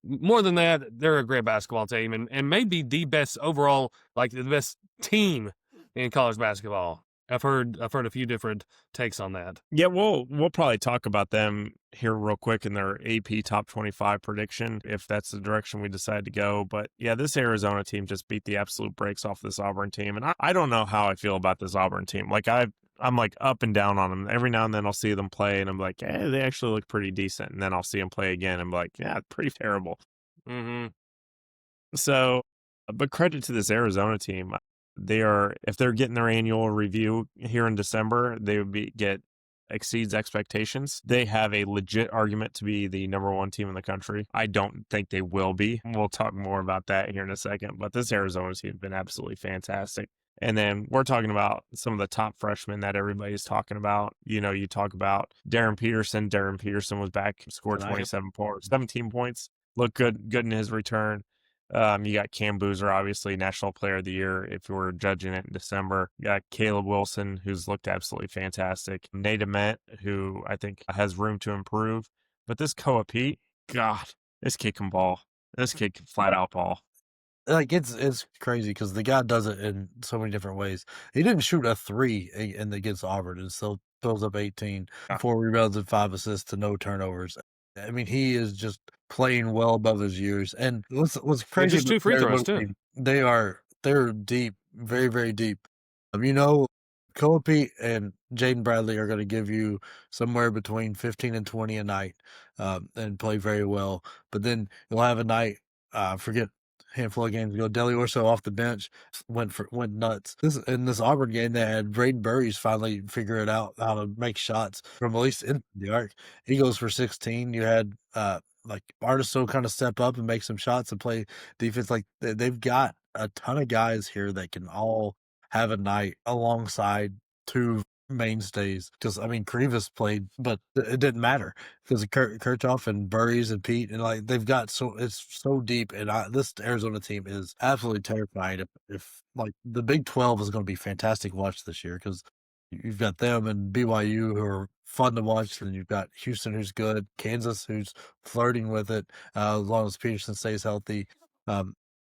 more than that, they're a great basketball team and maybe the best overall, like the best team in college basketball. I've heard a few different takes on that. Yeah, we'll probably talk about them here real quick in their AP top 25 prediction, if that's the direction we decide to go. But yeah, this Arizona team just beat the absolute brakes off this Auburn team. And I don't know how I feel about this Auburn team. Like, I'm like up and down on them. Every now and then I'll see them play and I'm like, they actually look pretty decent. And then I'll see them play again and I'm like, yeah, pretty terrible. So, but credit to this Arizona team. If they're getting their annual review here in December, they would exceeds expectations. They have a legit argument to be the number 1 team in the country. I don't think they will be. We'll talk more about that here in a second, but this Arizona team has been absolutely fantastic. And then we're talking about some of the top freshmen that everybody's talking about. You talk about Darren Peterson. Darren Peterson was back, scored 17 points. Looked good in his return. You got Cam Boozer, obviously National Player of the Year if you were judging it in December. You got Caleb Wilson, who's looked absolutely fantastic. Nate Ament, who I think has room to improve. But this Koa Pete, God, this kid can ball. This kid can flat out ball. Like, it's crazy because the guy does it in so many different ways. He didn't shoot a 3 against Auburn and still throws up 18, Yeah. 4 rebounds and 5 assists to no turnovers. I mean, he is just playing well above his years. And what's crazy just 2 free throws, too. They're deep, very, very deep. Kobe and Jaden Bradley are going to give you somewhere between 15 and 20 a night, and play very well. But then you'll have a night, forget handful of games ago, Deli Orso off the bench went nuts. This Auburn game, they had Braden Burries finally figure it out how to make shots from at least in the arc. He goes for 16. You had like Artiso kind of step up and make some shots and play defense. Like they've got a ton of guys here that can all have a night alongside 2 mainstays. Because I mean, Krivas played, but it didn't matter because Kirchhoff and Burries and Pete and like they've got it's so deep. And this Arizona team is absolutely terrifying. If like the Big 12 is going to be fantastic to watch this year because you've got them and BYU who are fun to watch, and you've got Houston who's good, Kansas who's flirting with it as long as Peterson stays healthy.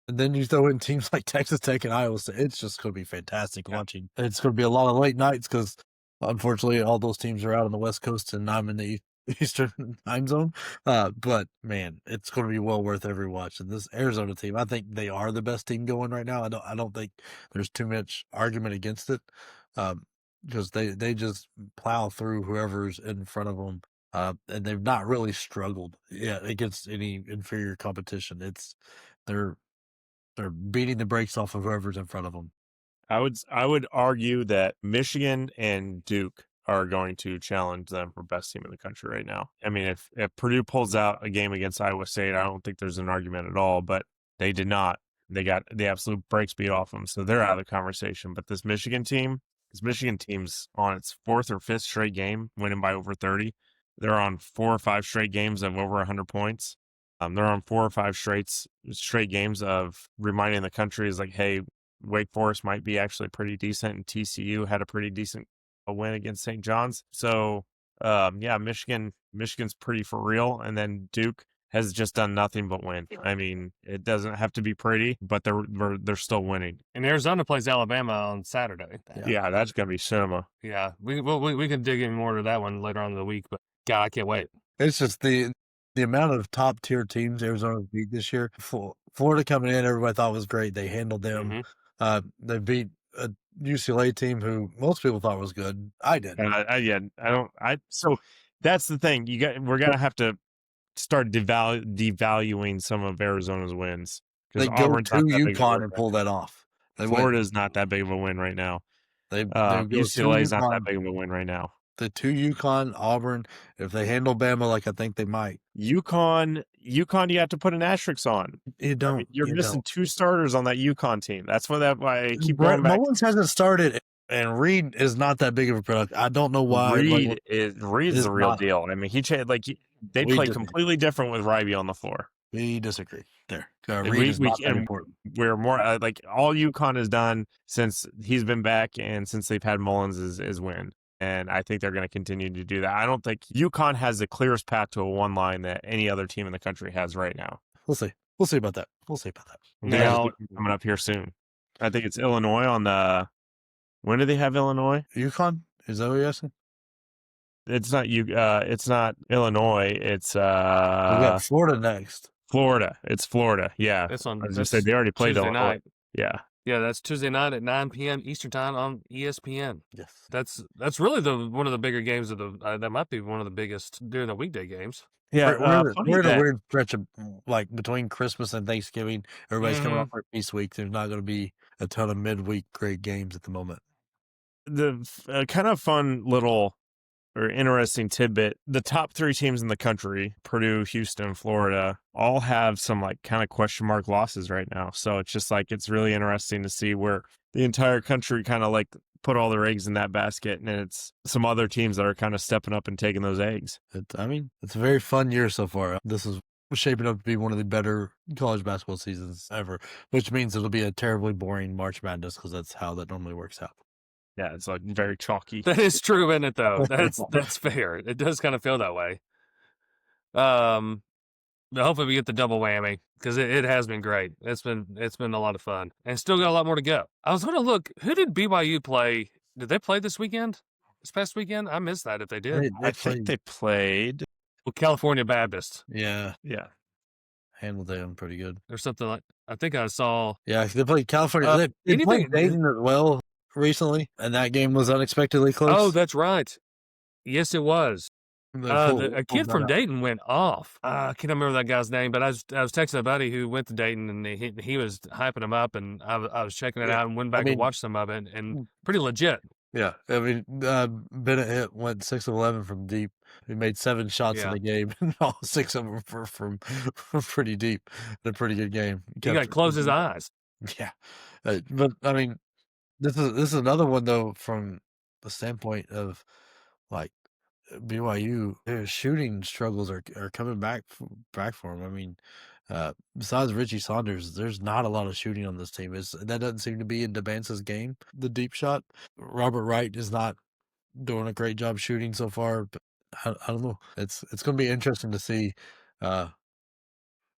And then you throw in teams like Texas Tech and Iowa State. It's just going to be fantastic watching. It's going to be a lot of late nights because, unfortunately, all those teams are out on the West Coast and I'm in the Eastern time zone. But, man, it's going to be well worth every watch. And this Arizona team, I think they are the best team going right now. I don't think there's too much argument against it because they just plow through whoever's in front of them. And they've not really struggled against any inferior competition. They're beating the brakes off of whoever's in front of them. I would argue that Michigan and Duke are going to challenge them for best team in the country right now. I mean, if Purdue pulls out a game against Iowa State, I don't think there's an argument at all, but they did not. They got the absolute brakes beat off them, so they're out of the conversation. But this Michigan team's on its 4th or 5th straight game, winning by over 30. They're on 4 or 5 straight games of over 100 points. They're on 4 or 5 straight games of reminding the country is like, hey, Wake Forest might be actually pretty decent, and TCU had a pretty decent win against St. John's. So, Michigan's pretty for real, and then Duke has just done nothing but win. I mean, it doesn't have to be pretty, but they're still winning. And Arizona plays Alabama on Saturday. Yeah, that's gonna be cinema. Yeah, we can dig in more to that one later on in the week, but God, I can't wait. It's just the amount of top tier teams Arizona beat this year. Florida coming in, everybody thought was great. They handled them. They beat a UCLA team who most people thought was good. I did. So that's the thing. We're gonna have to start devaluing some of Arizona's wins. They go to UConn and pull that off. Florida's not that big of a win right now. UCLA is not that big of a win right now. The 2 UConn, Auburn, if they handle Bama like I think they might. UConn, you have to put an asterisk on. You don't. I mean, you're missing 2 starters on that UConn team. That's why I keep going back. Mullins hasn't started, and Reed is not that big of a product. I don't know why. Reed is the real deal. I mean, they play completely different with Ribey on the floor. We disagree there. Reed is not that important. We're more like all UConn has done since he's been back and since they've had Mullins is win. And I think they're going to continue to do that. I don't think UConn has the clearest path to a 1 line that any other team in the country has right now. We'll see. We'll see about that. Now, coming up here soon. I think it's Illinois on the. When do they have Illinois? UConn? Is that what you're asking? It's not It's not Illinois. It's we got Florida next. Florida. It's Florida. Yeah. That's on. I was just say they already played Tuesday Illinois. night. Yeah. Yeah, that's Tuesday night at 9 p.m. Eastern time on ESPN. Yes, that's really one of the bigger games of the. That might be one of the biggest during the weekday games. Yeah, we're in a weird stretch of like between Christmas and Thanksgiving. Everybody's coming off for Peace Week. There's not going to be a ton of midweek great games at the moment. The kind of fun little or interesting tidbit: the top 3 teams in the country, Purdue, Houston, Florida, all have some like kind of question mark losses right now. So it's just like it's really interesting to see where the entire country kind of like put all their eggs in that basket, and it's some other teams that are kind of stepping up and taking those eggs. It's a very fun year so far. This is shaping up to be one of the better college basketball seasons ever, which means it'll be a terribly boring March Madness because that's how that normally works out. Yeah, it's like very chalky. That is true, isn't it? Though that's fair. It does kind of feel that way. hopefully we get the double whammy because it has been great. It's been a lot of fun and still got a lot more to go. I was going to look. Who did BYU play? Did they play this weekend? This past weekend? I missed that if they did. They I think they played. Well, California Baptist. Yeah, Yeah. handled them pretty good. Or something like. I think I saw. Yeah, they played California. They played Dayton as well recently, and that game was unexpectedly close. Oh, that's right. Yes, it was. A kid from out. Dayton went off. I can't remember that guy's name, but I was texting a buddy who went to Dayton, and he was hyping him up, and I was checking it out and went back and watched some of it, and pretty legit. Yeah, I mean, Bennett Hitt went 6 of 11 from deep. He made 7 shots in the game, and all 6 of them were from pretty deep. A pretty good game. He got to close his eyes. Yeah, but I mean, this is another one though from the standpoint of like BYU. Their shooting struggles are coming back for them. I mean, besides Richie Saunders, there's not a lot of shooting on this team. That doesn't seem to be in Debance's game. The deep shot. Robert Wright is not doing a great job shooting so far. But I don't know. It's going to be interesting to see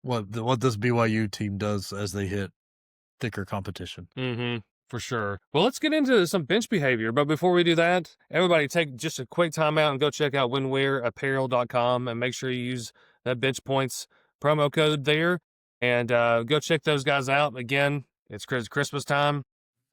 what this BYU team does as they hit thicker competition. Mm-hmm. For sure. Well, let's get into some bench behavior. But before we do that, everybody take just a quick time out and go check out windwearapparel.com and make sure you use that bench points promo code there and go check those guys out. Again, it's Christmas time.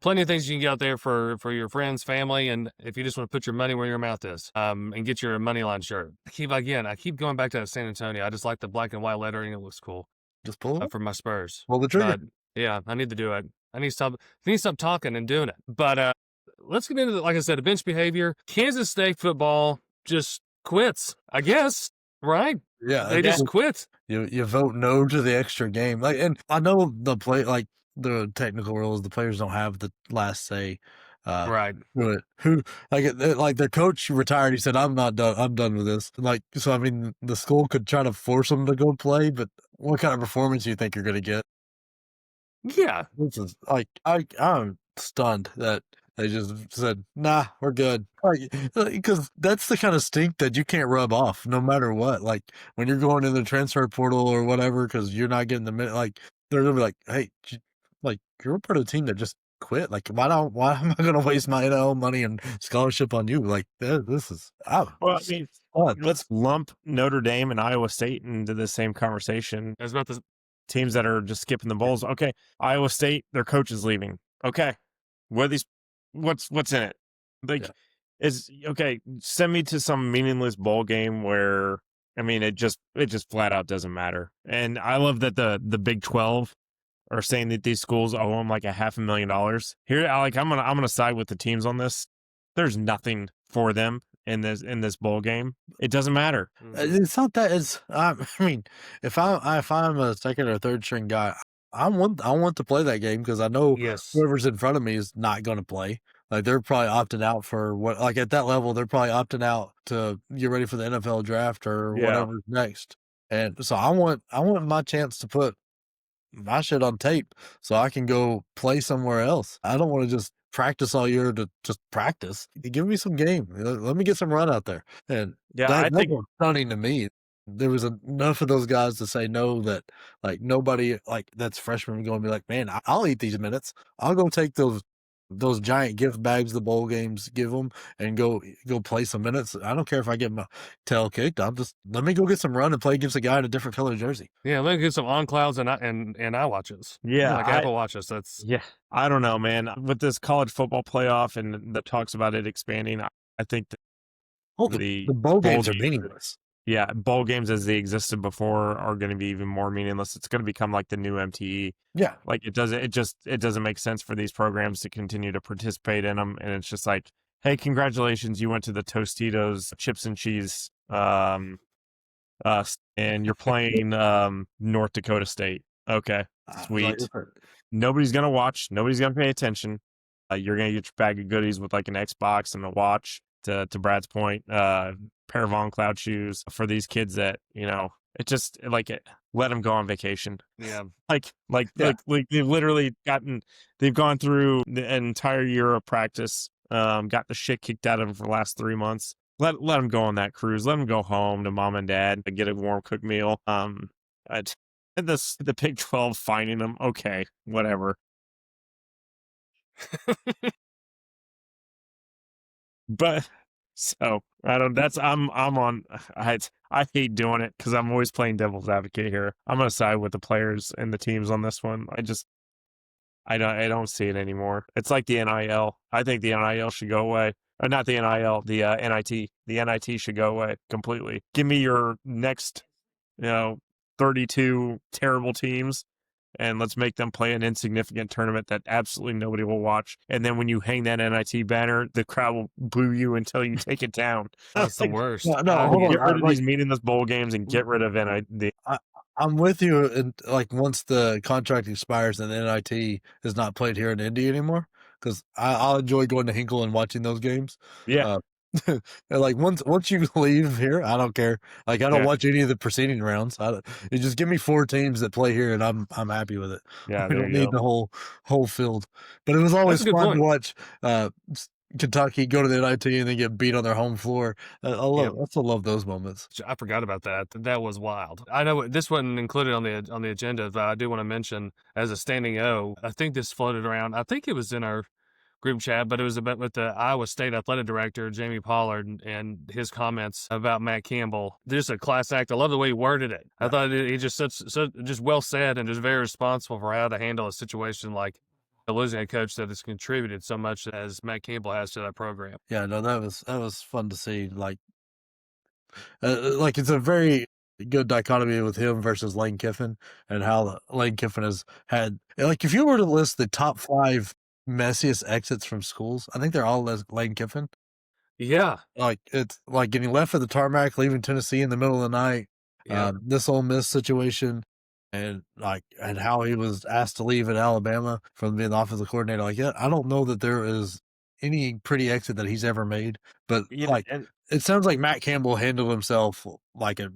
Plenty of things you can get out there for your friends, family, and if you just want to put your money where your mouth is and get your Moneyline shirt. I keep going back to San Antonio. I just like the black and white lettering. It looks cool. Just pull it for my Spurs. Pull the trigger. But, yeah, I need to do it. I need to stop talking and doing it. But let's get into like I said, bench behavior. Kansas State football just quits, I guess, right? Yeah, they just quit. You vote no to the extra game. And I know the technical rules. The players don't have the last say. Right. But who like their coach retired. He said, "I'm not done. I'm done with this." So I mean, the school could try to force them to go play, but what kind of performance do you think you're going to get? Yeah, this is I'm stunned that they just said, "Nah, we're good." Because that's the kind of stink that you can't rub off, no matter what. Like when you're going in the transfer portal or whatever, because you're not getting the minute. Like they're gonna be like, "Hey, you're a part of the team that just quit. Like why am I gonna waste my NIL money and scholarship on you? Like this is." Well, I mean, let's lump Notre Dame and Iowa State into the same conversation. As about the teams that are just skipping the bowls. Okay, Iowa State, their coach is leaving. Okay, what's in it? Send me to some meaningless bowl game where it just flat out doesn't matter. And I love that the Big 12 are saying that these schools owe them like $500,000. Here, I'm gonna side with the teams on this. There's nothing for them in this bowl game. It doesn't matter. It's not that. It's I mean, if I'm a second or third string guy, I want to play that game because I know whoever's in front of me is not going to play. Like they're probably opting out for what, like at that level, they're probably opting out to get ready for the NFL draft or whatever's next. And so I want my chance to put my shit on tape so I can go play somewhere else. I don't want to just practice all year to just practice. Give me some game. Let me get some run out there. And I think was stunning to me. There was enough of those guys to say no that like nobody like that's freshmen going to be like, man, I'll eat these minutes. I'll go take those giant gift bags the bowl games give them and go play some minutes. I don't care if I get my tail kicked. Let me go get some run and play against a guy in a different color jersey. Yeah, let me get some on clouds and eye watches. Yeah, like Apple watches. That's I don't know, man. With this college football playoff and the talks about it expanding, I think the bowl games are meaningless. Yeah, bowl games as they existed before are going to be even more meaningless. It's going to become like the new MTE. Yeah, like it doesn't make sense for these programs to continue to participate in them. And it's just like, hey, congratulations, you went to the Tostitos chips and cheese, and you're playing North Dakota State. Okay, sweet. Nobody's gonna watch. Nobody's gonna pay attention. You're gonna get your bag of goodies with like an Xbox and a watch. To Brad's point, pair of on cloud shoes for these kids that it just let them go on vacation. Yeah, like they've gone through the entire year of practice, got the shit kicked out of them for the last 3 months. Let them go on that cruise. Let them go home to mom and dad and get a warm cooked meal. The Big 12 finding them. Okay, whatever. But so I don't. That's I'm on. I hate doing it because I'm always playing devil's advocate here. I'm gonna side with the players and the teams on this one. I don't see it anymore. It's like the NIL. I think the NIL should go away. Or not the NIL, the NIT. The NIT should go away completely. Give me your next, 32 terrible teams, and let's make them play an insignificant tournament that absolutely nobody will watch. And then when you hang that NIT banner, the crowd will boo you until you take it down. That's the worst. No, hold on. Get rid of these meaningless bowl games and get rid of NIT. I'm with you. And like once the contract expires and NIT is not played here in Indy anymore, because I'll enjoy going to Hinkle and watching those games. Yeah. And like once you leave here, I don't care. Like I don't watch any of the preceding rounds. You just give me 4 teams that play here, and I'm happy with it. Yeah, we don't need the whole field. But it was always fun to watch Kentucky go to the NIT and then get beat on their home floor. I still love those moments. I forgot about that. That was wild. I know this wasn't included on the agenda, but I do want to mention as a standing O. I think this floated around. I think it was in our group chat, but it was about with the Iowa State athletic director, Jamie Pollard, and his comments about Matt Campbell. Just a class act. I love the way he worded it. I thought he just just well said and just very responsible for how to handle a situation like the losing a coach that has contributed so much as Matt Campbell has to that program. Yeah, no, that was fun to see. Like it's a very good dichotomy with him versus Lane Kiffin and how Lane Kiffin has had, like, if you were to list the top 5 messiest exits from schools, I think they're all Lane Kiffin. Yeah. Like it's like getting left at the tarmac, leaving Tennessee in the middle of the night, this Ole Miss situation, and how he was asked to leave at Alabama from being the offensive coordinator. Like, I don't know that there is any pretty exit that he's ever made, but it sounds like Matt Campbell handled himself like a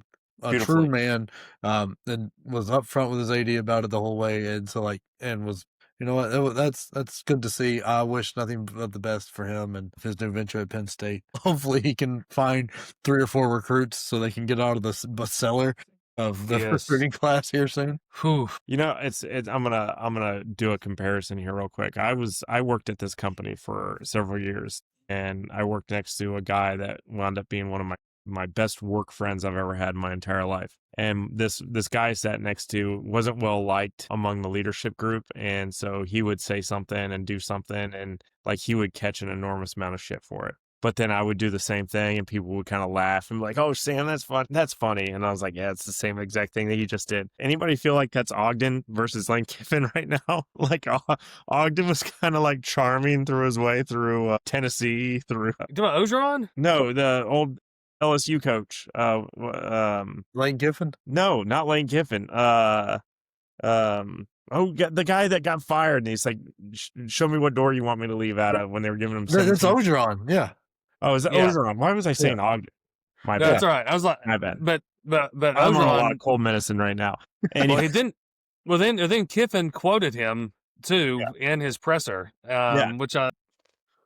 true man, and was upfront with his AD about it the whole way, and so and was, you know what, that's good to see. I wish nothing but the best for him and his new venture at Penn State. Hopefully he can find 3 or 4 recruits so they can get out of the cellar of the recruiting class here soon. Whew. I'm gonna do a comparison here real quick. I worked at this company for several years, and I worked next to a guy that wound up being one of my best work friends I've ever had in my entire life. And this guy I sat next to wasn't well liked among the leadership group, and so he would say something and do something, and he would catch an enormous amount of shit for it. But then I would do the same thing, and people would kind of laugh and be like, "Oh, Sam, that's fun. That's funny." And I was like, "Yeah, it's the same exact thing that you just did." Anybody feel like that's Ogden versus Lane Kiffin right now? Ogden was kind of charming through his way through Tennessee, through. You talking about Ogeron? No, the old LSU coach. Lane Kiffin? No, not Lane Kiffin. The guy that got fired, and he's like, "Show me what door you want me to leave out of," when they were giving him. That's Ogeron, yeah. Oh, is that Ogeron? Why was I saying Ogden? My bad. That's all right. I was like, my bad. But I'm on a lot of cold medicine right now. And he didn't. Well, then Kiffin quoted him too in his presser, which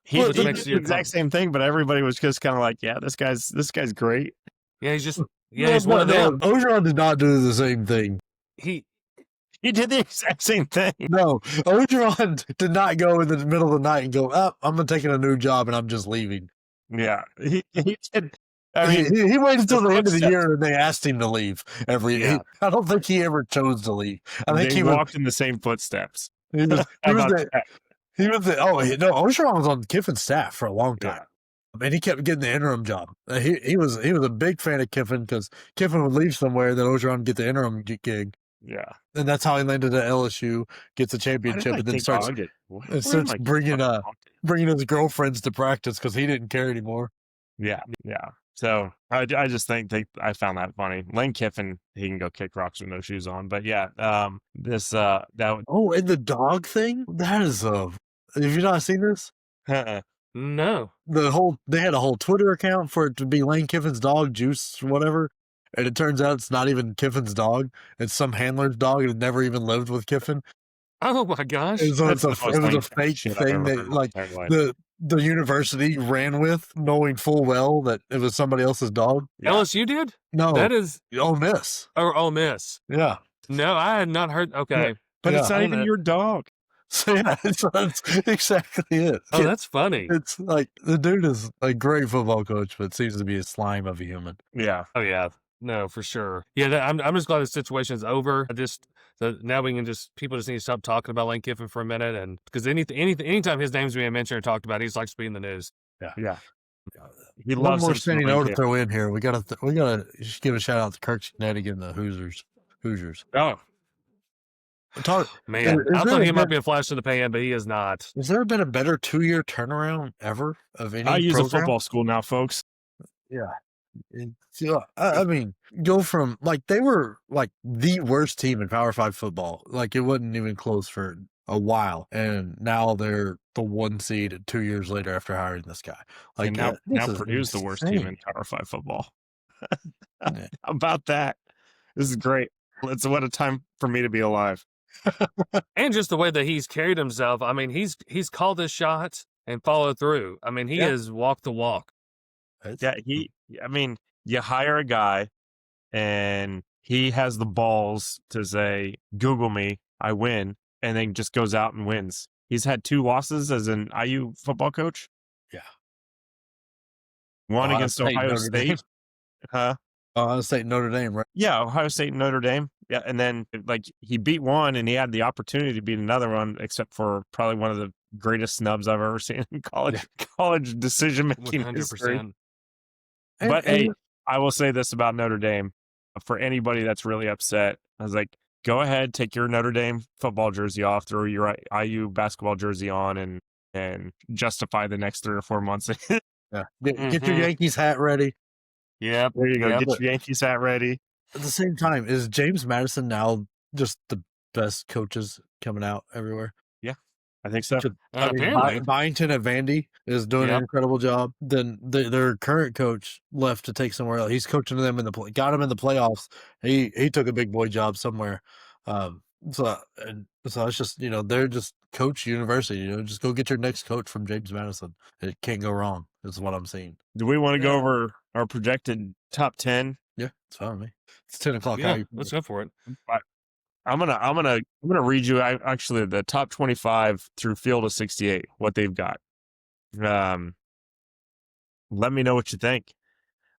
he did the exact same thing, but everybody was just kind of like, "Yeah, this guy's great." Yeah, he's just he's one of them. Ogeron did not do the same thing. He did the exact same thing. No, Ogeron did not go in the middle of the night and go, I'm taking a new job and I'm just leaving. Yeah, he did. I mean, he waited until the end of the year and they asked him to leave. I don't think he ever chose to leave. I think he walked in the same footsteps. Ogeron was on Kiffin's staff for a long time. And he kept getting the interim job. He was a big fan of Kiffin because Kiffin would leave somewhere, then Ogeron would get the interim gig. Yeah, and that's how he landed at LSU, gets a championship, and then starts bringing his girlfriends to practice because he didn't care anymore. Yeah. So I just think I found that funny. Lane Kiffin, he can go kick rocks with no shoes on. But and the dog thing, that is have you not seen this? No. They had a whole Twitter account for it to be Lane Kiffin's dog, Juice, whatever. And it turns out it's not even Kiffin's dog. It's some handler's dog that never even lived with Kiffin. Oh my gosh. It was a fake thing that the university ran with, knowing full well that it was somebody else's dog. Yeah. LSU did? No, That is Ole Miss. or Ole Miss. Yeah, No, I had not heard. Okay, But Yeah. it's not even your dog. so yeah, that's exactly it. oh, that's funny. It's like the dude is a great football coach, but seems to be a slime of a human. Yeah. Oh yeah, no, for sure. Yeah, I'm just glad the situation is over. Now we can people just need to stop talking about Lane Kiffin for a minute, and because anytime his name's being mentioned or talked about, he's likes to be in the news. Yeah. He One loves more him some standing Lane note to Kiffin. throw in here. We gotta just give a shout out to Kirk Connecticut and the Hoosiers. Oh, Man, Is I there thought a he might better- be a flash in the pan, but he is not. Has there been a better 2-year turnaround ever of any I use a program? football school now, folks. Yeah. I mean, go from like they were like the worst team in Power 5 football. Like it wasn't even close for a while, and now they're the 1 seed 2 years later after hiring this guy. Like And now this is Purdue's the worst team in insane. Power 5 football. Yeah. How about that? This is great. What a time for me to be alive. And just the way that he's carried himself. I mean, he's called his shots and followed through. I mean, he Yeah. has walked the walk. Yeah, you hire a guy and he has the balls to say, Google me, I win, and then just goes out and wins. He's had 2 losses as an IU football coach. Yeah. One Ohio against State, Ohio Notre State. Dame. Huh? Ohio State, Notre Dame, right? Yeah, Ohio State and Notre Dame. Yeah, and then like he beat one and he had the opportunity to beat another one, except for probably one of the greatest snubs I've ever seen in college decision making history. 100%. But hey, I will say this about Notre Dame. For anybody that's really upset, I was like, go ahead, take your Notre Dame football jersey off, throw your IU basketball jersey on, and justify the next 3 or 4 months. Yeah. Get your Yankees hat ready. Yep. There you go. Yep. Get your Yankees hat ready. At the same time, is James Madison now just the best coaches coming out everywhere? I think so. I mean, Apparently. Byington at Vandy is doing an Yep. incredible job. Then their current coach left to take somewhere else. He's coaching them got him in the playoffs. He took a big boy job somewhere. So it's just they're just coach university. Just go get your next coach from James Madison. It can't go wrong. Is what I'm seeing. Do we want to go over our projected top 10? Yeah, it's fine with me. It's 10:00. Yeah, let's go for it. I'm gonna read you actually the top 25 through field of 68, what they've got. Let me know what you think.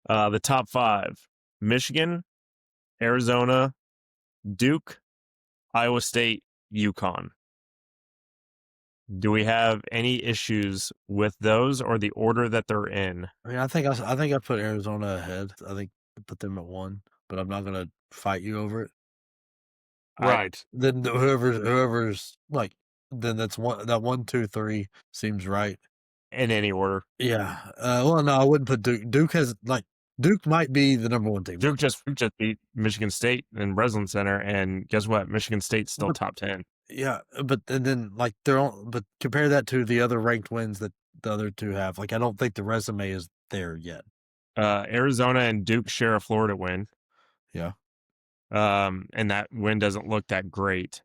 The top 5: Michigan, Arizona, Duke, Iowa State, UConn. Do we have any issues with those or the order that they're in? I mean, I think I put Arizona ahead. I think I put them at 1, but I'm not gonna fight you over it. Right. Then whoever's like, then that's 1, 2, 3 seems right. In any order. Yeah. Well, no, I wouldn't put Duke. Duke might be the number 1 team. Duke just beat Michigan State in Breslin Center, and guess what? Michigan State's still top 10. Yeah, but and then like but compare that to the other ranked wins that the other 2 have. Like, I don't think the resume is there yet. Arizona and Duke share a Florida win. Yeah. And that win doesn't look that great.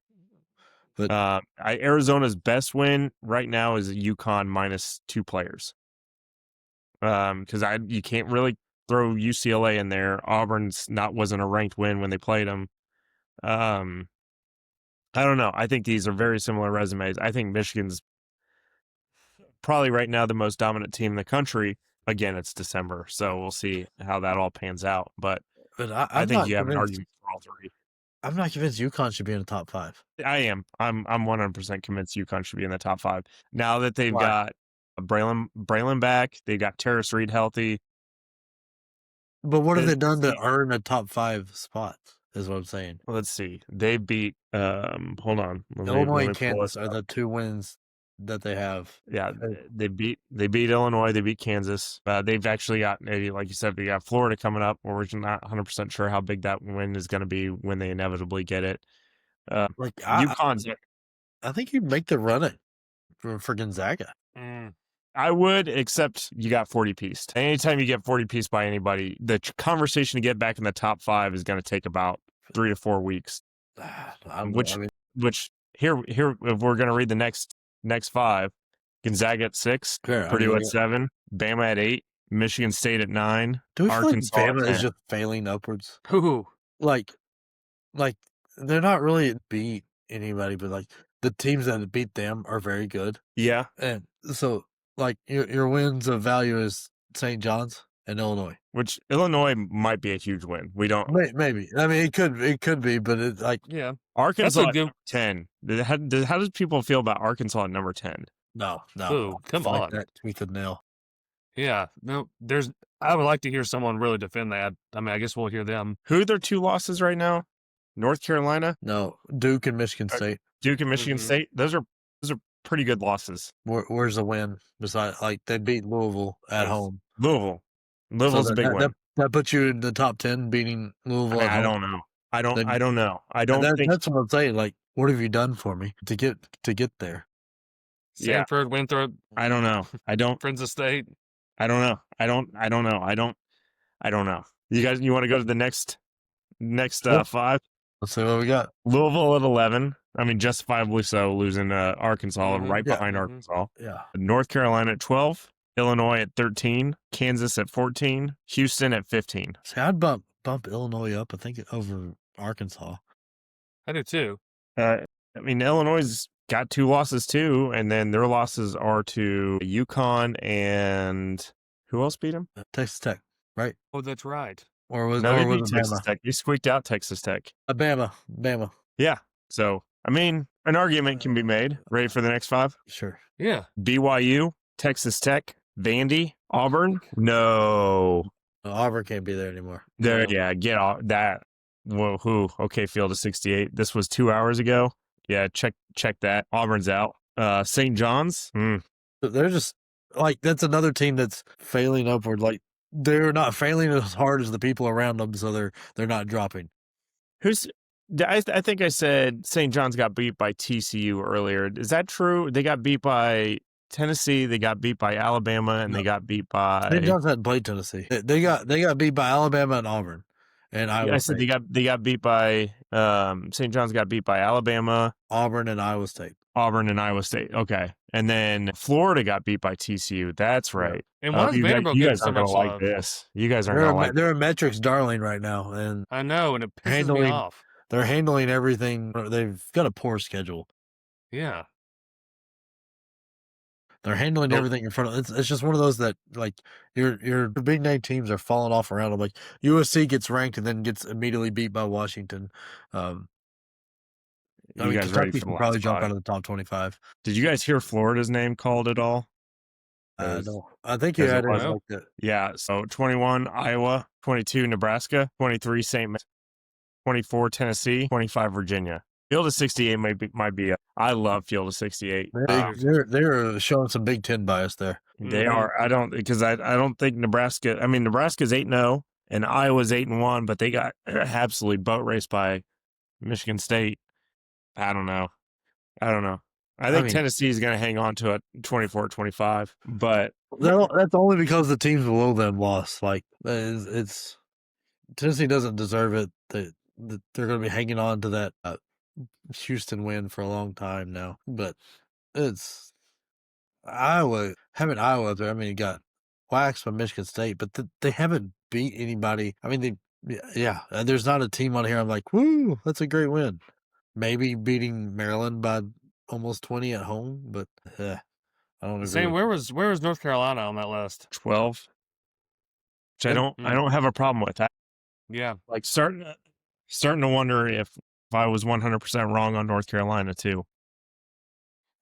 But Arizona's best win right now is UConn minus 2 players. Because you can't really throw UCLA in there. Auburn's wasn't a ranked win when they played them. I don't know. I think these are very similar resumes. I think Michigan's probably right now the most dominant team in the country. Again, it's December, so we'll see how that all pans out. But I think you have an argument for all 3. I'm not convinced UConn should be in the top 5. I am. I'm 100% convinced UConn should be in the top 5. Now that they've got Braylon back, they've got Terrace Reed healthy. But what have they done to earn a top 5 spot? Is what I'm saying. Let's see. They beat. Hold on. Illinois and Kansas are the 2 wins that they have. Yeah, they beat Illinois. They beat Kansas. They've actually got, like you said, they got Florida coming up. We're not 100% sure how big that win is going to be when they inevitably get it. UConn's. I think you'd make the run it for Gonzaga. I would, except you got 40 pieced. Anytime you get 40 pieced by anybody, the conversation to get back in the top 5 is going to take about 3 to 4 weeks. Which here, if we're going to read the next 5, Gonzaga at 6, Fair. Purdue at 7, Bama at 8, Michigan State at 9, Do we feel like Arkansas at Bama 10. is just failing upwards? Who? Like they're not really beat anybody, but like the teams that beat them are very good. Yeah, And so like your wins of value is St. John's and Illinois. which Illinois might be a huge win. We don't. Maybe. I mean, it could be, but it's like Yeah. Arkansas That's a at good- number 10. How does people feel about Arkansas at number 10? no. Ooh, come Fight on. that tooth and nail. Yeah. No, I would like to hear someone really defend that. I mean, I guess we'll hear them. Who are their 2 losses right now? North Carolina, No, Duke and Michigan State. Duke, and Michigan Mhm. State. Those are pretty good losses. Where's the win? Besides, like they beat Louisville at Yes. home. Louisville's a big win. That puts you in the top 10, beating Louisville. I at home. don't know. I don't know. I And don't think. that's what I'm saying. Like, what have you done for me to get there? Yeah. Sanford, Winthrop, I don't know. Friends of State. I don't know. I don't know. You guys, you want to go to the next Sure. 5? Let's see what we got. Louisville at 11. I mean, justifiably so, losing Arkansas Mhm. right Yeah. behind Mhm. Arkansas. Yeah. North Carolina at 12. Illinois at 13. Kansas at 14. Houston at 15. See, I'd bump Illinois up. I think over Arkansas. I do too. I mean, Illinois got 2 losses too, and then their losses are to UConn and who else beat them? Texas Tech, right? Oh, that's right. Or was No, they it beat Texas Bama? Tech. They squeaked out Texas Tech. Bama. Yeah. So, I mean, an argument can be made. Ready for the next 5? Sure. Yeah. BYU, Texas Tech, Vandy, Auburn. No. Auburn can't be there anymore. There, No. yeah, get off that. Whoa, who? Okay, field of 68. This was 2 hours ago. Yeah, check that. Auburn's out. St. John's. They're just like, that's another team that's failing upward. Like, they're not failing as hard as the people around them, so they're not dropping. I think I said St. John's got beat by TCU earlier. Is that true? They got beat by Tennessee. They got beat by Alabama, and they got beat by. St. John's hadn't played Tennessee. They got beat by Alabama and Auburn. And I said they got beat by St. John's got beat by Alabama, Auburn and Iowa State. Auburn, and Iowa State. Okay, and then Florida got beat by TCU. That's right. And why is Vanderbilt you getting guys so aren't much gonna like love? this. You guys aren't gonna like. They're a metrics darling right now, and I know, and it pisses me Handling- off. they're handling everything. They've got a poor schedule. Yeah. They're handling Oh. everything in front of. It's just one of those that like your big name teams are falling off around them. Like USC gets ranked and then gets immediately beat by Washington. You guys ready Kentucky for the can last probably jump 5? out of the top 25. Did you guys hear Florida's name called at all? No, I think you as it had it was. like that. Yeah, so 21 Iowa, 22 Nebraska, 23 St. Matt, 24 Tennessee, 25 Virginia. Field of 68 might be. I love Field of 68. They're showing some Big Ten bias there. They Mhm. are. I don't think Nebraska. I mean, Nebraska's 8-0 and Iowa's 8-1, but they got absolutely boat raced by Michigan State. I don't know. I think mean- Tennessee is going to hang on to it 24-25, but That's only because the teams below them lost. Like it's Tennessee doesn't deserve it. They're going to be hanging on to that Houston win for a long time now. But it's Iowa having Iowa up there. I mean, it got waxed by Michigan State, but they haven't beat anybody. I mean, there's not a team on here I'm like, woo, that's a great win. Maybe beating Maryland by almost 20 at home, but I don't agree. Same. Where was North Carolina on that list? 12. Which I Yeah. don't have a problem with that. Yeah. Like starting to wonder if I was 100% wrong on North Carolina too.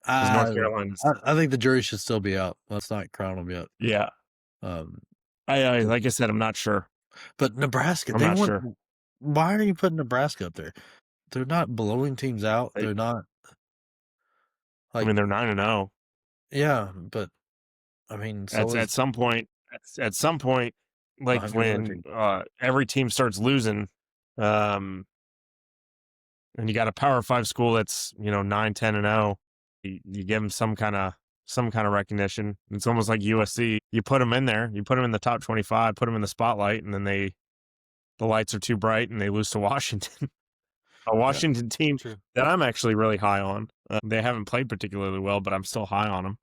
'Cause North Carolina's, I think the jury should still be out. Let's not crown them yet. yeah. Um, I like I said, I'm not sure. but Nebraska, I'm not sure. Why are you putting Nebraska up there? They're not blowing teams out. They're not. I mean, they're 9-0. Yeah, but I mean, At some point, like Behind when every team starts losing, and you got a Power 5 school that's 9, 10-0, you give them some kind of recognition. It's almost like USC. You put them in there, you put them in the top 25, put them in the spotlight, and then the lights are too bright and they lose to Washington. A Washington team True. that I'm actually really high on. They haven't played particularly well, but I'm still high on them.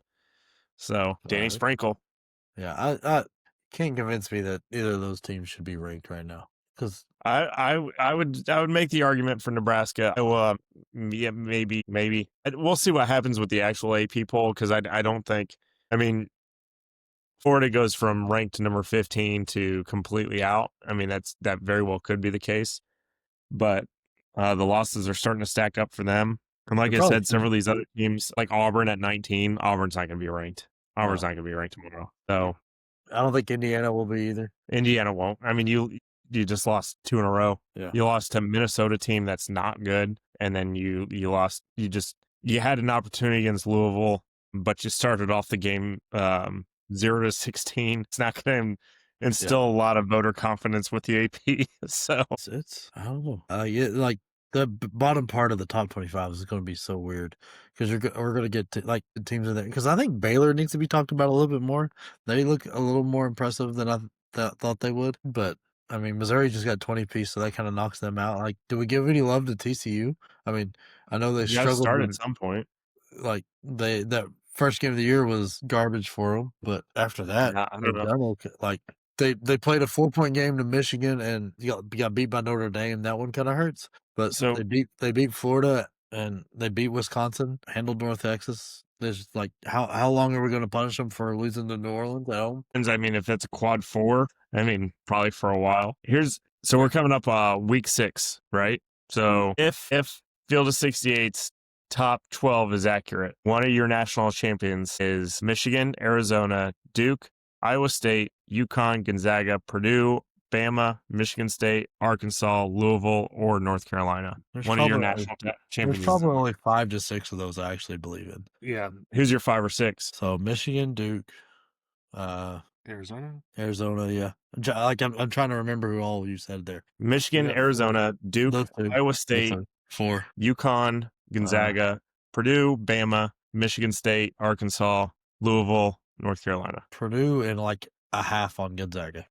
So Danny Right. Sprinkle. Yeah, I can't convince me that either of those teams should be ranked right now. Because I would make the argument for Nebraska. Yeah, maybe. We'll see what happens with the actual AP poll, because I don't think. I mean, Florida goes from ranked number 15 to completely out. I mean, that very well could be the case, but the losses are starting to stack up for them. And like I said, several of these other teams, like Auburn at 19, Auburn's not going to be ranked. Auburn's not going to be ranked tomorrow. So I don't think Indiana will be either. Indiana won't. I mean, you just lost 2 in a row. Yeah. You lost to a Minnesota team that's not good, and then you lost. You had an opportunity against Louisville, but you started off the game 0-16. It's not going to instill a lot of voter confidence with the AP. So it's I don't know. Yeah, like the bottom part of the top 25 is going to be so weird because we're going to get to, like, the teams in there. Because I think Baylor needs to be talked about a little bit more. They look a little more impressive than I thought they would. But I mean, Missouri just got 20 piece, so that kind of knocks them out. Like, do we give any love to TCU? I mean, I know they struggled. Start at some point. Like that first game of the year was garbage for them, but after that, I don't know. Like they played a 4-point game to Michigan and got beat by Notre Dame. That one kind of hurts, but So they beat Florida and they beat Wisconsin, handled North Texas. There's like how long are we going to punish them for losing to New Orleans at home? I mean, if that's a quad 4, I mean, probably for a while. So we're coming up week 6, right? So if Field of 68's top 12 is accurate, one of your national champions is Michigan, Arizona, Duke, Iowa State, UConn, Gonzaga, Purdue, Bama, Michigan State, Arkansas, Louisville, or North Carolina. One of your national champions. There's probably only 5 to 6 of those I actually believe in. Yeah. Who's your 5 or 6? So Michigan, Duke, Arizona, yeah. I'm trying to remember who all you said there. Michigan, Arizona, Duke, Iowa State, 4, UConn, Gonzaga, Purdue, Bama, Michigan State, Arkansas, Louisville, North Carolina. Purdue, and like a half on Gonzaga.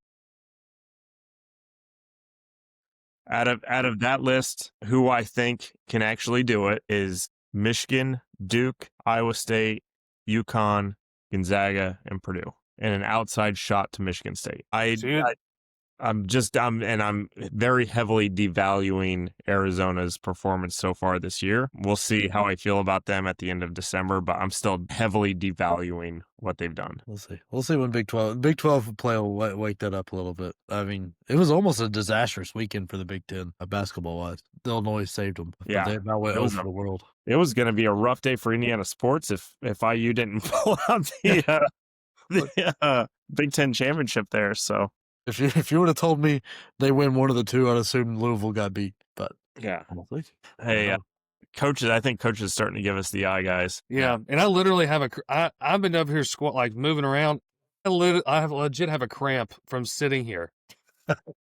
Out of that list, who I think can actually do it is Michigan, Duke, Iowa State, UConn, Gonzaga, and Purdue, and an outside shot to Michigan State. I'm very heavily devaluing Arizona's performance so far this year. We'll see how I feel about them at the end of December, but I'm still heavily devaluing what they've done. We'll see when Big 12 play will wake that up a little bit. I mean, it was almost a disastrous weekend for the Big 10, basketball-wise. Illinois saved them. Yeah. They now went over the world. It was going to be a rough day for Indiana sports if IU didn't pull out the Big 10 championship there, so. If you would have told me they win one of the two, I'd assume Louisville got beat. But yeah, hey, coaches, I think coaches are starting to give us the eye, guys. Yeah, and I literally have I've been up here moving around. I legit have a cramp from sitting here.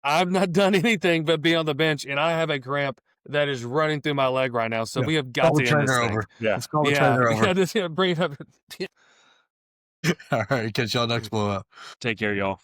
I've not done anything but be on the bench, and I have a cramp that is running through my leg right now. So we have got to end this thing. Over. Yeah, let's call the trainer over. Yeah, just bring it up. All right, catch y'all next blowout. Take care, y'all.